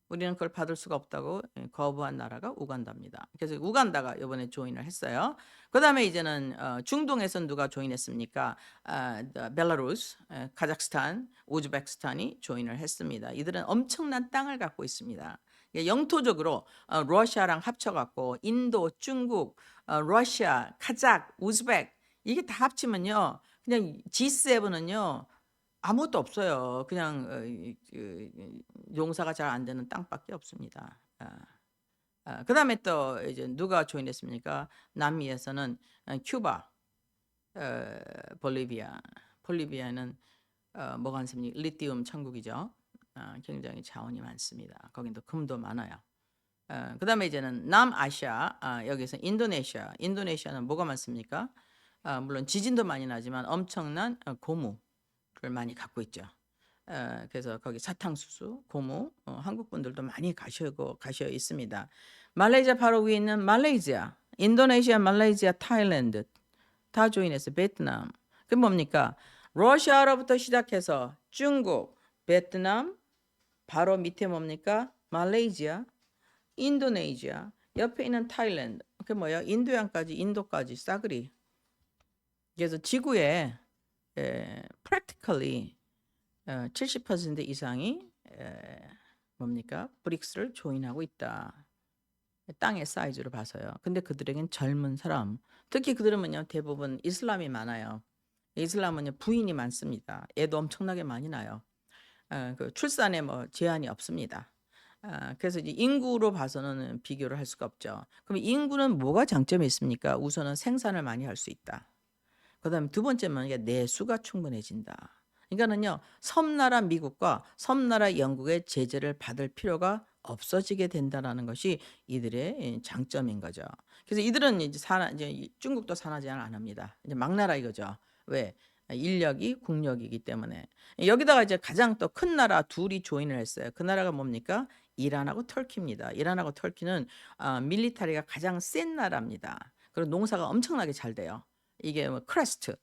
우리는 그걸 받을 수가 없다고 거부한 나라가 우간다입니다. 그래서 우간다가 이번에 조인을 했어요. 그다음에 이제는 중동에서 누가 조인했습니까? 벨라루스, 카자흐스탄, 우즈베키스탄이 조인을 했습니다. 이들은 엄청난 땅을 갖고 있습니다. 영토적으로 러시아랑 합쳐갖고 인도, 중국, 러시아, 카자흐, 우즈벡 이게 다 합치면요. 그냥 G7은요. 아무것도 없어요. 그냥 농사가 잘 안 되는 땅밖에 없습니다. 그다음에 또 이제 누가 조인했습니까? 남미에서는 큐바, 볼리비아는 뭐가 많습니까? 리튬 천국이죠. 굉장히 자원이 많습니다. 거긴 또 금도 많아요. 그다음에 이제는 남아시아, 여기서 인도네시아는 뭐가 많습니까? 물론 지진도 많이 나지만 엄청난 고무를 많이 갖고 있죠. 그래서 거기 사탕수수, 고무, 한국 분들도 많이 가셔 있습니다. 말레이시아 바로 위에 있는 말레이시아, 인도네시아, 말레이시아, 타일랜드 다 조인해서 베트남. 그 뭡니까? 러시아로부터 시작해서 중국, 베트남, 바로 밑에 뭡니까? 말레이시아, 인도네시아, 옆에 있는 타일랜드. 그게 뭐야? 인도까지 싸그리. 그래서 지구에 practically 70% 이상이 뭡니까? 브릭스를 조인하고 있다. 땅의 사이즈로 봐서요. 근데 그들에겐 젊은 사람, 특히 그들은요 대부분 이슬람이 많아요. 이슬람은요 부인이 많습니다. 애도 엄청나게 많이 나요. 그 출산에 뭐 제한이 없습니다. 그래서 이제 인구로 봐서는 비교를 할 수가 없죠. 그럼 인구는 뭐가 장점이 있습니까? 우선은 생산을 많이 할 수 있다. 그다음에 두 번째는 이게 내수가 충분해진다. 그러니까는요 섬나라 미국과 섬나라 영국의 제재를 받을 필요가 없어지게 된다라는 것이 이들의 장점인 거죠. 그래서 이들은 이제 중국도 산하 제한 안 합니다. 이제 막나라 이거죠. 왜? 인력이 국력이기 때문에. 여기다가 이제 가장 또 큰 나라 둘이 조인을 했어요. 그 나라가 뭡니까? 이란하고 터키입니다. 이란하고 터키는 밀리터리가 가장 센 나라입니다. 그리고 농사가 엄청나게 잘 돼요. 이게 뭐 크레스트,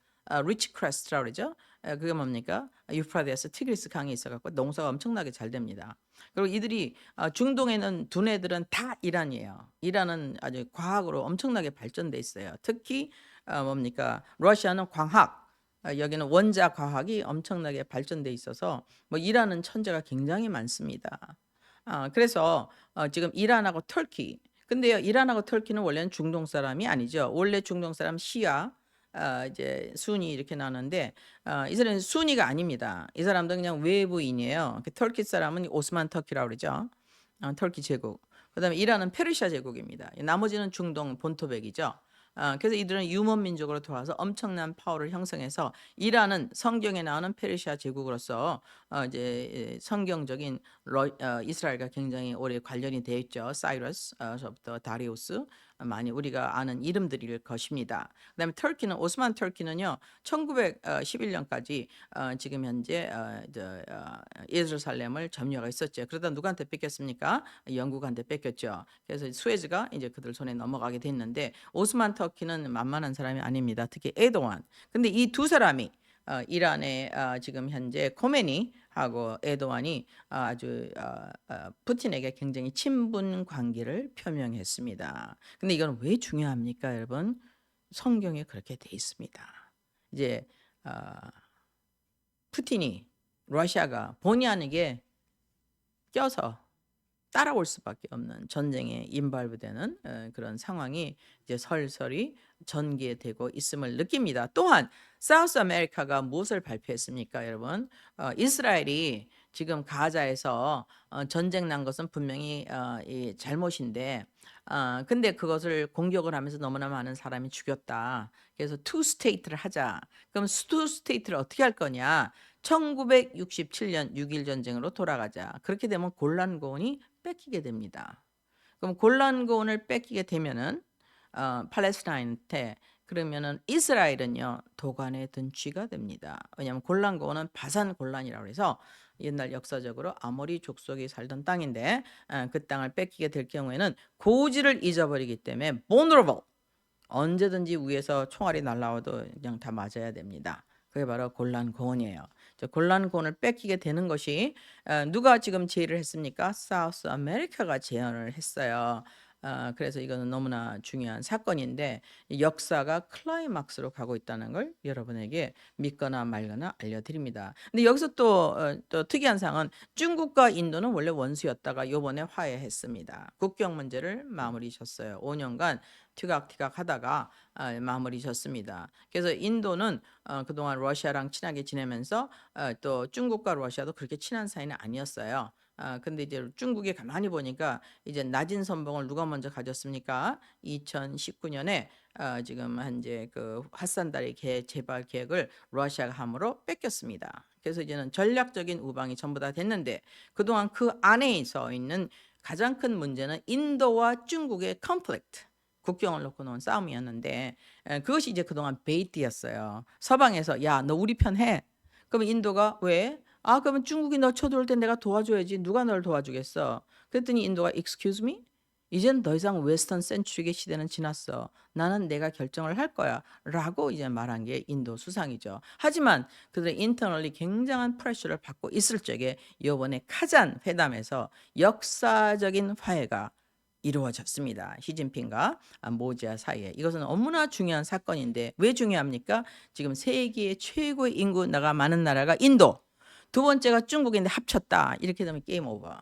리치 크레스트라고 그러죠. 그게 뭡니까? 유프라데스 티그리스 강이 있어갖고 농사가 엄청나게 잘 됩니다. 그리고 이들이 중동에는 두뇌들은 다 이란이에요. 이란은 아주 과학으로 엄청나게 발전돼 있어요. 특히 뭡니까? 러시아는 광학, 여기는 원자 과학이 엄청나게 발전돼 있어서 뭐 이란은 천재가 굉장히 많습니다. 그래서 지금 이란하고 터키. 근데요, 이란하고 터키는 원래는 중동 사람이 아니죠. 원래 중동 사람 시아, 이제 순위 이렇게 나누는데 이 사람은 순위가 아닙니다. 이 사람도 그냥 외부인이에요. 터키 사람은 오스만 터키라고 그러죠. 터키 제국. 그다음에 이란은 페르시아 제국입니다. 나머지는 중동 본토백이죠. 그래서 이들은 유목 민족으로 돌아와서 엄청난 파워를 형성해서 이란은 성경에 나오는 페르시아 제국으로서 이제 성경적인 이스라엘과 굉장히 오래 관련이 되어 있죠. 사이러스서부터 다리우스 많이 우리가 아는 이름들일 것입니다. 그다음에 터키는 오스만 터키는요 1911년까지 지금 현재 예루살렘을 점유하고 있었죠. 그러다 누구한테 뺏겼습니까? 영국한테 뺏겼죠. 그래서 수에즈가 이제 그들 손에 넘어가게 됐는데 오스만 터키는 만만한 사람이 아닙니다. 특히 에도안. 근데 이 두 사람이 이란의 지금 현재 코메니하고 에도안이 아주 푸틴에게 굉장히 친분 관계를 표명했습니다. 근데 이건 왜 중요합니까, 여러분? 성경에 그렇게 돼 있습니다. 이제 푸틴이 러시아가 본의 아니게 껴서 따라올 수밖에 없는 전쟁에 인발부되는 그런 상황이 이제 설설이 전개되고 있음을 느낍니다. 또한 사우스 아메리카가 무엇을 발표했습니까, 여러분? 이스라엘이 지금 가자에서 전쟁 난 것은 분명히 이 잘못인데 근데 그것을 공격을 하면서 너무나 많은 사람이 죽였다. 그래서 투 스테이트를 하자. 그럼 투 스테이트를 어떻게 할 거냐? 1967년 6.1 전쟁으로 돌아가자. 그렇게 되면 골란 고원이 뺏기게 됩니다. 그럼 골란 고원을 뺏기게 되면은 팔레스타인한테 그러면은 이스라엘은요 도관에 든 쥐가 됩니다. 왜냐하면 골란 고원은 바산 골란이라고 해서 옛날 역사적으로 아모리 족속이 살던 땅인데 그 땅을 뺏기게 될 경우에는 고지를 잊어버리기 때문에 vulnerable 언제든지 위에서 총알이 날라와도 그냥 다 맞아야 됩니다. 그게 바로 골란 고원이에요. 골란 고원을 뺏기게 되는 것이 누가 지금 제의를 했습니까? 사우스 아메리카가 제안을 했어요. 그래서 이거는 너무나 중요한 사건인데 역사가 클라이막스로 가고 있다는 걸 여러분에게 믿거나 말거나 알려드립니다. 근데 여기서 또 특이한 사항은 중국과 인도는 원래 원수였다가 이번에 화해했습니다. 국경 문제를 마무리 졌어요. 5년간 티각티각 하다가 마무리 졌습니다. 그래서 인도는 그동안 러시아랑 친하게 지내면서 또 중국과 러시아도 그렇게 친한 사이는 아니었어요. 근데 이제 중국이 가만히 보니까 이제 낮은 선봉을 누가 먼저 가졌습니까? 2019년에 지금 현재 그 화산다리 재발 계획을 러시아가 함으로 뺏겼습니다. 그래서 이제는 전략적인 우방이 전부 다 됐는데 그동안 그 안에 서 있는 가장 큰 문제는 인도와 중국의 컨플릭트. 국경을 놓고 놓은 싸움이었는데 그것이 이제 그동안 베이트였어요. 서방에서 야, 너 우리 편 해. 그러면 인도가 왜? 그러면 중국이 너 쳐들어올 때 내가 도와줘야지. 누가 널 도와주겠어? 그랬더니 인도가 excuse me? 이젠 더 이상 웨스턴 센츄릭의 시대는 지났어. 나는 내가 결정을 할 거야. 라고 이제 말한 게 인도 수상이죠. 하지만 그들의 인터널리 굉장한 프레셔를 받고 있을 적에 이번에 카잔 회담에서 역사적인 화해가 이루어졌습니다. 시진핑과 모지아 사이에. 이것은 너무나 중요한 사건인데 왜 중요합니까? 지금 세계 최고의 인구가 많은 나라가 인도, 두 번째가 중국인데 합쳤다. 이렇게 되면 게임 오버.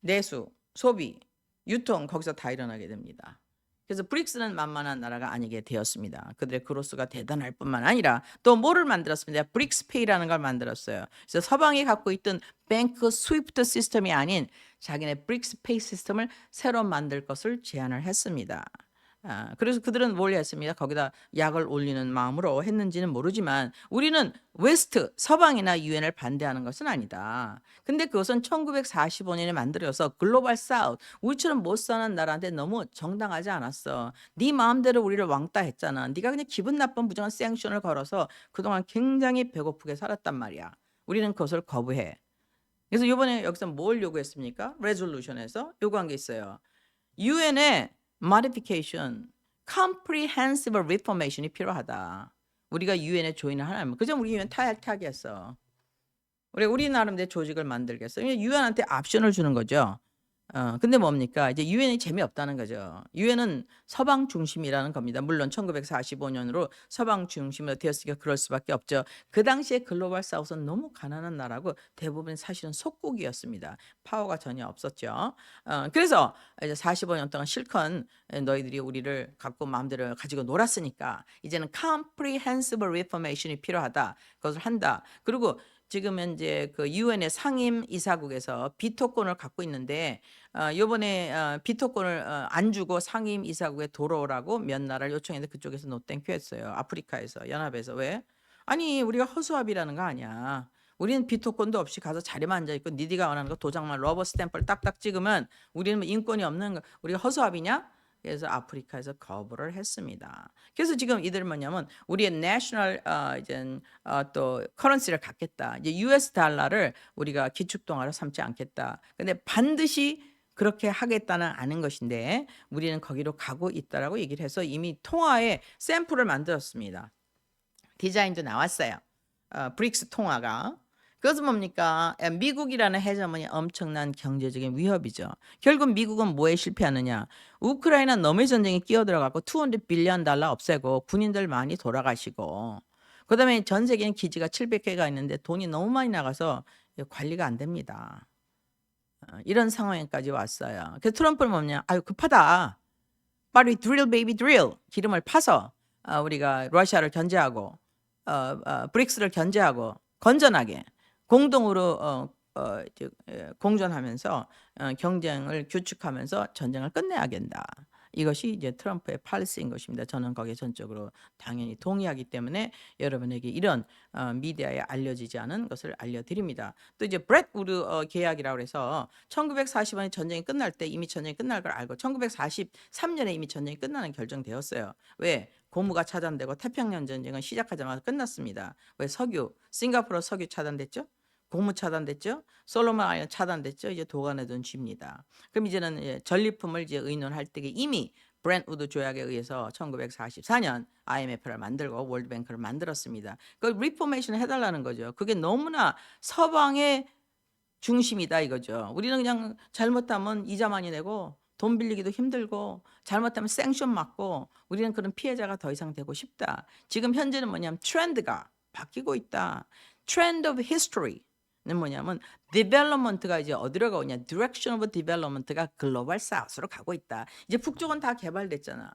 내수, 소비, 유통 거기서 다 일어나게 됩니다. 그래서 브릭스는 만만한 나라가 아니게 되었습니다. 그들의 그로스가 대단할 뿐만 아니라 또 뭐를 만들었습니다. 브릭스페이라는 걸 만들었어요. 그래서 서방이 갖고 있던 뱅크 스위프트 시스템이 아닌 자기네 브릭스페이 시스템을 새로 만들 것을 제안을 했습니다. 그래서 그들은 뭘 했습니다. 거기다 약을 올리는 마음으로 했는지는 모르지만 우리는 웨스트, 서방이나 유엔을 반대하는 것은 아니다. 근데 그것은 1945년에 만들어서 글로벌 사우스, 우리처럼 못 사는 나라한테 너무 정당하지 않았어. 네 마음대로 우리를 왕따 했잖아. 네가 그냥 기분 나쁜 부정한 생션을 걸어서 그동안 굉장히 배고프게 살았단 말이야. 우리는 그것을 거부해. 그래서 이번에 여기서 뭘 요구했습니까? 레졸루션에서 요구한 게 있어요. 유엔의 modification, comprehensive reformation이 필요하다. 우리가 유엔에 조인을 하려면 그저 우리 유엔 타협하겠어. 우리 나름대로 조직을 만들겠어. 유엔한테 옵션을 주는 거죠. 근데 뭡니까? 이제 유엔이 재미없다는 거죠. 유엔은 서방 중심이라는 겁니다. 물론 1945년으로 서방 중심으로 되었으니까 그럴 수밖에 없죠. 그 당시에 글로벌 사우스는 너무 가난한 나라고 대부분 사실은 속국이었습니다. 파워가 전혀 없었죠. 그래서 이제 45년 동안 실컷 너희들이 우리를 갖고 마음대로 가지고 놀았으니까 이제는 comprehensive reformation이 필요하다. 그것을 한다. 그리고 지금 현재 그 유엔의 상임 이사국에서 비토권을 갖고 있는데 요번에 비토권을 안 주고 상임 이사국에 돌아오라고 몇 나라를 요청했는데 그쪽에서 노 땡큐 했어요. 아프리카에서 연합에서. 왜? 아니 우리가 허수아비라는 거 아니야. 우리는 비토권도 없이 가서 자리만 앉아 있고 니디가 원하는 거 도장만 러버 스탬프를 딱딱 찍으면 우리는 뭐 인권이 없는 거 우리가 허수아비냐? 그래서 아프리카에서 거부를 했습니다. 그래서 지금 이들 뭐냐면 우리의 내셔널 이제 또 커런시를 갖겠다. 이제 US 달러를 우리가 기축통화로 삼지 않겠다. 근데 반드시 그렇게 하겠다는 아는 것인데 우리는 거기로 가고 있다라고 얘기를 해서 이미 통화의 샘플을 만들었습니다. 디자인도 나왔어요. 브릭스 통화가. 그것은 뭡니까? 미국이라는 해자문이 엄청난 경제적인 위협이죠. 결국 미국은 뭐에 실패하느냐? 우크라이나 넘의 전쟁에 끼어들어가고 200 빌리언 달러 없애고 군인들 많이 돌아가시고 그다음에 전 세계엔 기지가 700개가 있는데 돈이 너무 많이 나가서 관리가 안 됩니다. 이런 상황까지 왔어요. 그래서 트럼프는 뭐냐? 아유 급하다. 빨리 drill baby drill 기름을 파서 우리가 러시아를 견제하고 브릭스를 견제하고 건전하게 공동으로 공존하면서 경쟁을 규칙하면서 전쟁을 끝내야 된다. 이것이 이제 트럼프의 팔리시인 것입니다. 저는 거기에 전적으로 당연히 동의하기 때문에 여러분에게 이런 미디어에 알려지지 않은 것을 알려드립니다. 또 이제 브렛 우드 계약이라고 해서 1940년에 전쟁이 끝날 때 이미 전쟁이 끝날 걸 알고 1943년에 이미 전쟁이 끝나는 결정되었어요. 왜? 고무가 차단되고 태평양 전쟁은 시작하자마자 끝났습니다. 왜? 싱가포르 석유 차단됐죠? 고무 차단됐죠? 솔로몬 아일랜드 차단됐죠? 이제 도관에 둔 쥐입니다. 그럼 이제는 전리품을 이제 의논할 때 이미 브렌트우드 조약에 의해서 1944년 IMF를 만들고 월드뱅크를 만들었습니다. 그걸 리포메이션 해달라는 거죠. 그게 너무나 서방의 중심이다 이거죠. 우리는 그냥 잘못하면 이자 많이 내고 돈 빌리기도 힘들고 잘못하면 생션 맞고 우리는 그런 피해자가 더 이상 되고 싶다. 지금 현재는 뭐냐면 트렌드가 바뀌고 있다. 트렌드 오브 히스토리 는 뭐냐면 디벨롭먼트가 이제 어디로 가오냐 디렉션 오브 디벨롭먼트가 글로벌 사우스로 가고 있다. 이제 북쪽은 다 개발됐잖아.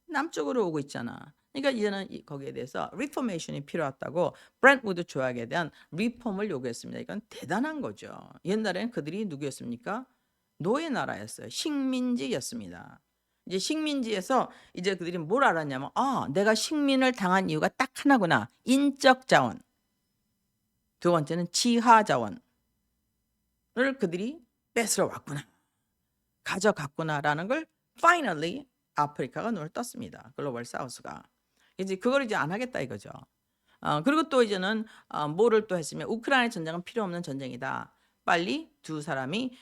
남쪽으로 오고 있잖아. 그러니까 이제는 거기에 대해서 리포메이션이 필요하다고 브렌트우드 조약에 대한 리폼을 요구했습니다. 이건 대단한 거죠. 옛날에는 그들이 누구였습니까? 노예 나라였어요. 식민지였습니다. 이제 식민지에서 이제 그들이 뭘 알았냐면 내가 식민을 당한 이유가 딱 하나구나. 인적 자원. 두 번째는 지하 자원을 그들이 뺏으러 왔구나. 가져갔구나라는 걸 finally 아프리카가 눈을 떴습니다. 글로벌 사우스가. 이제 그걸 이제 안 하겠다 이거죠. 그리고 또 이제는 뭐를 또 했으면 우크라이나 전쟁은 필요 없는 전쟁이다. 빨리 두 사람이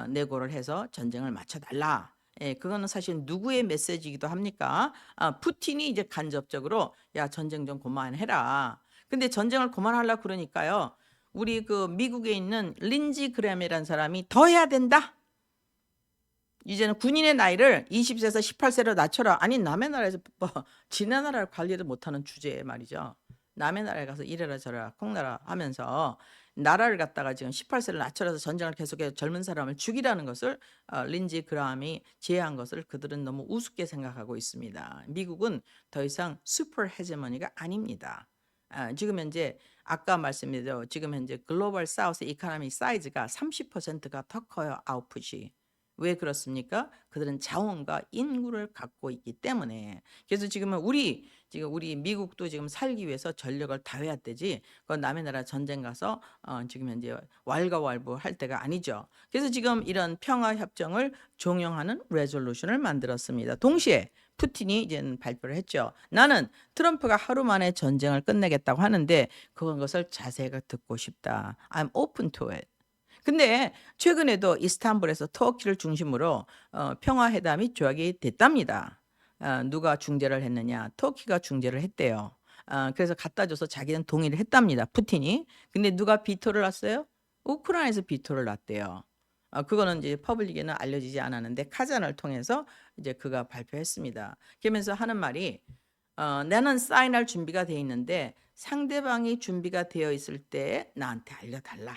내고를 해서 전쟁을 마쳐달라. 예, 그거는 사실 누구의 메시지이기도 합니까? 푸틴이 이제 간접적으로 야 전쟁 좀 그만해라. 근데 전쟁을 그만하려고 그러니까요. 우리 그 미국에 있는 린지 그램이라는 사람이 더 해야 된다. 이제는 군인의 나이를 20세에서 18세로 낮춰라. 아니 남의 나라에서 뭐 지네 나라를 관리를 못하는 주제에 말이죠. 남의 나라에 가서 이래라 저래라 콩나라 하면서 나라를 갖다가 지금 18세를 낮춰서 전쟁을 계속해서 젊은 사람을 죽이라는 것을 린지 그라함이 제의한 것을 그들은 너무 우습게 생각하고 있습니다. 미국은 더 이상 슈퍼 헤제머니가 아닙니다. 지금 현재 아까 말씀드린 지금 현재 글로벌 사우스 이코노미 사이즈가 30%가 더 커요. 아웃풋이. 왜 그렇습니까? 그들은 자원과 인구를 갖고 있기 때문에. 그래서 지금은 지금 우리 미국도 지금 살기 위해서 전력을 다해야 되지. 그건 남의 나라 전쟁 가서 지금 현재 왈가왈부할 때가 아니죠. 그래서 지금 이런 평화 협정을 종용하는 레졸루션을 만들었습니다. 동시에 푸틴이 이제 발표를 했죠. 나는 트럼프가 하루 만에 전쟁을 끝내겠다고 하는데 그것을 자세히 듣고 싶다. I'm open to it. 근데 최근에도 이스탄불에서 터키를 중심으로 평화회담이 조약이 됐답니다. 누가 중재를 했느냐? 터키가 중재를 했대요. 그래서 갖다 줘서 자기는 동의를 했답니다. 푸틴이. 근데 누가 비토를 놨어요? 우크라이나에서 비토를 놨대요. 그거는 이제 퍼블릭에는 알려지지 않았는데 카잔을 통해서 이제 그가 발표했습니다. 그러면서 하는 말이 나는 사인할 준비가 돼 있는데 상대방이 준비가 되어 있을 때 나한테 알려달라.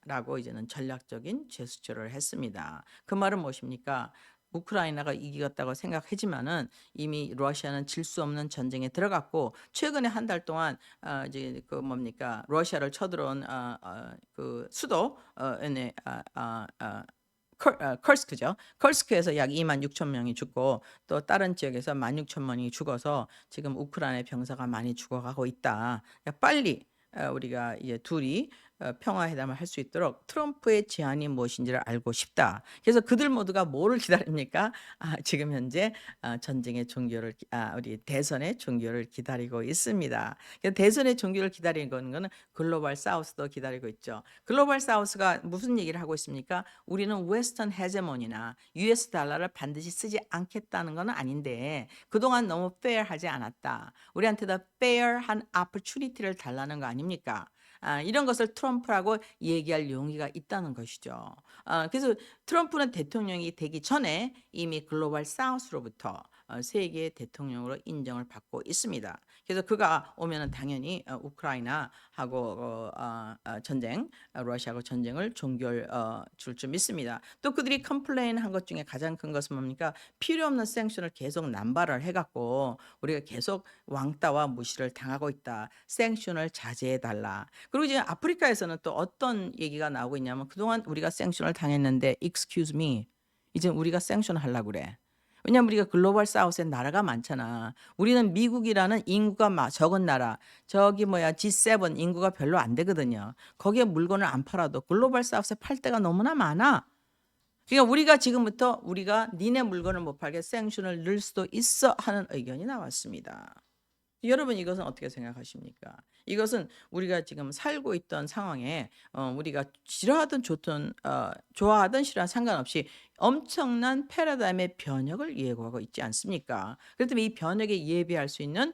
라고 이제는 전략적인 제스처를 했습니다. 그 말은 무엇입니까? 우크라이나가 이기겠다고 생각하지만은 이미 러시아는 질 수 없는 전쟁에 들어갔고 최근에 한 달 동안 이제 그 뭡니까 러시아를 쳐들어온 그 수도 에 커스크죠. 커스크에서 약 2만 6천 명이 죽고 또 다른 지역에서 1만 6천 명이 죽어서 지금 우크라이나의 병사가 많이 죽어가고 있다. 그러니까 빨리 우리가 이제 둘이 평화회담을 할 수 있도록 트럼프의 제안이 무엇인지를 알고 싶다. 그래서 그들 모두가 뭐를 기다립니까? 지금 현재 전쟁의 종료를 우리 대선의 종료를 기다리고 있습니다. 그래서 대선의 종료를 기다리는 거는 글로벌 사우스도 기다리고 있죠. 글로벌 사우스가 무슨 얘기를 하고 있습니까? 우리는 웨스턴 헤제몬이나 US 달러를 반드시 쓰지 않겠다는 건 아닌데 그동안 너무 페어하지 않았다. 우리한테 더 페어한 opportunity를 달라는 거 아닙니까? 이런 것을 트럼프라고 얘기할 용의가 있다는 것이죠. 그래서 트럼프는 대통령이 되기 전에 이미 글로벌 사우스로부터 세계 대통령으로 인정을 받고 있습니다. 그래서 그가 오면은 당연히 우크라이나하고 전쟁, 러시아하고 전쟁을 종결 줄 줄 믿습니다. 또 그들이 컴플레인한 것 중에 가장 큰 것은 뭡니까? 필요 없는 생션을 계속 남발을 해갖고 우리가 계속 왕따와 무시를 당하고 있다. 생션을 자제해 달라. 그리고 이제 아프리카에서는 또 어떤 얘기가 나오고 있냐면 그동안 우리가 생션을 당했는데 excuse me. 이제 우리가 생션 하려고 그래. 왜냐면 우리가 글로벌 사우스에 나라가 많잖아. 우리는 미국이라는 인구가 적은 나라, 저기 뭐야 G7 인구가 별로 안 되거든요. 거기에 물건을 안 팔아도 글로벌 사우스에 팔 데가 너무나 많아. 그러니까 우리가 지금부터 우리가 니네 물건을 못 팔게 생션을 넣을 수도 있어 하는 의견이 나왔습니다. 여러분 이것은 어떻게 생각하십니까? 이것은 우리가 지금 살고 있던 상황에 우리가 싫어하든 좋든 좋아하든 싫어하든 상관없이 엄청난 패러다임의 변혁을 예고하고 있지 않습니까? 그렇기 때문에 이 변혁에 예비할 수 있는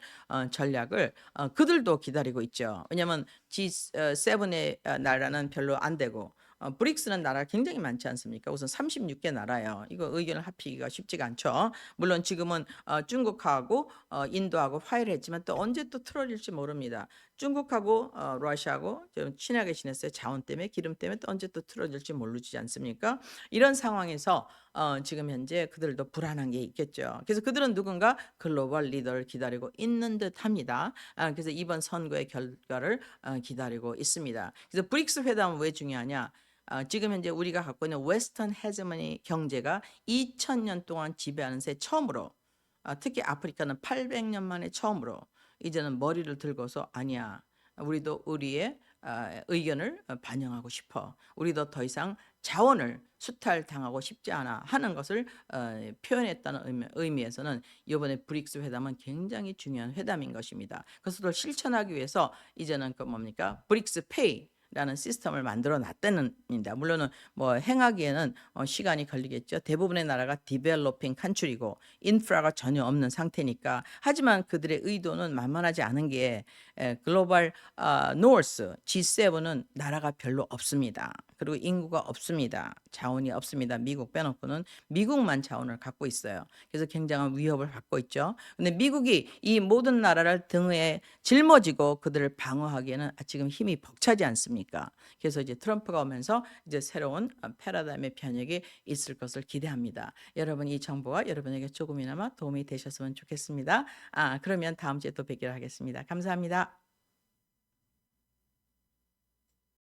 전략을 그들도 기다리고 있죠. 왜냐하면 G7의 나라는 별로 안 되고 브릭스는 나라가 굉장히 많지 않습니까? 우선 36개 나라예요. 이거 의견을 합치기가 쉽지가 않죠. 물론 지금은 중국하고 인도하고 화해를 했지만 또 언제 또 틀어질지 모릅니다. 중국하고 러시아하고 좀 친하게 지냈어요. 자원 때문에 기름 때문에 또 언제 또 틀어질지 모르지 않습니까? 이런 상황에서 지금 현재 그들도 불안한 게 있겠죠. 그래서 그들은 누군가 글로벌 리더를 기다리고 있는 듯합니다. 그래서 이번 선거의 결과를 기다리고 있습니다. 그래서 브릭스 회담은 왜 중요하냐? 지금 현재 우리가 갖고 있는 웨스턴 헤즈머니 경제가 2000년 동안 지배하는 새 처음으로 특히 아프리카는 800년 만에 처음으로 이제는 머리를 들고서 아니야. 우리도 우리의 의견을 반영하고 싶어. 우리도 더 이상 자원을 수탈당하고 싶지 않아 하는 것을 표현했다는 의미에서는 이번에 브릭스 회담은 굉장히 중요한 회담인 것입니다. 그것을 실천하기 위해서 이제는 그 뭡니까? 브릭스 페이 라는 시스템을 만들어 놨다는입니다. 물론은 뭐 행하기에는 시간이 걸리겠죠. 대부분의 나라가 디벨로핑 칸츄리고 인프라가 전혀 없는 상태니까. 하지만 그들의 의도는 만만하지 않은 게 글로벌 노스 G7은 나라가 별로 없습니다. 그리고 인구가 없습니다. 자원이 없습니다. 미국 빼놓고는 미국만 자원을 갖고 있어요. 그래서 굉장한 위협을 받고 있죠. 근데 미국이 이 모든 나라를 등에 짊어지고 그들을 방어하기에는 지금 힘이 벅차지 않습니까? 그래서 이제 트럼프가 오면서 이제 새로운 패러다임의 변혁이 있을 것을 기대합니다. 여러분 이 정보가 여러분에게 조금이나마 도움이 되셨으면 좋겠습니다. 그러면 다음 주에 또 뵙기로 하겠습니다. 감사합니다.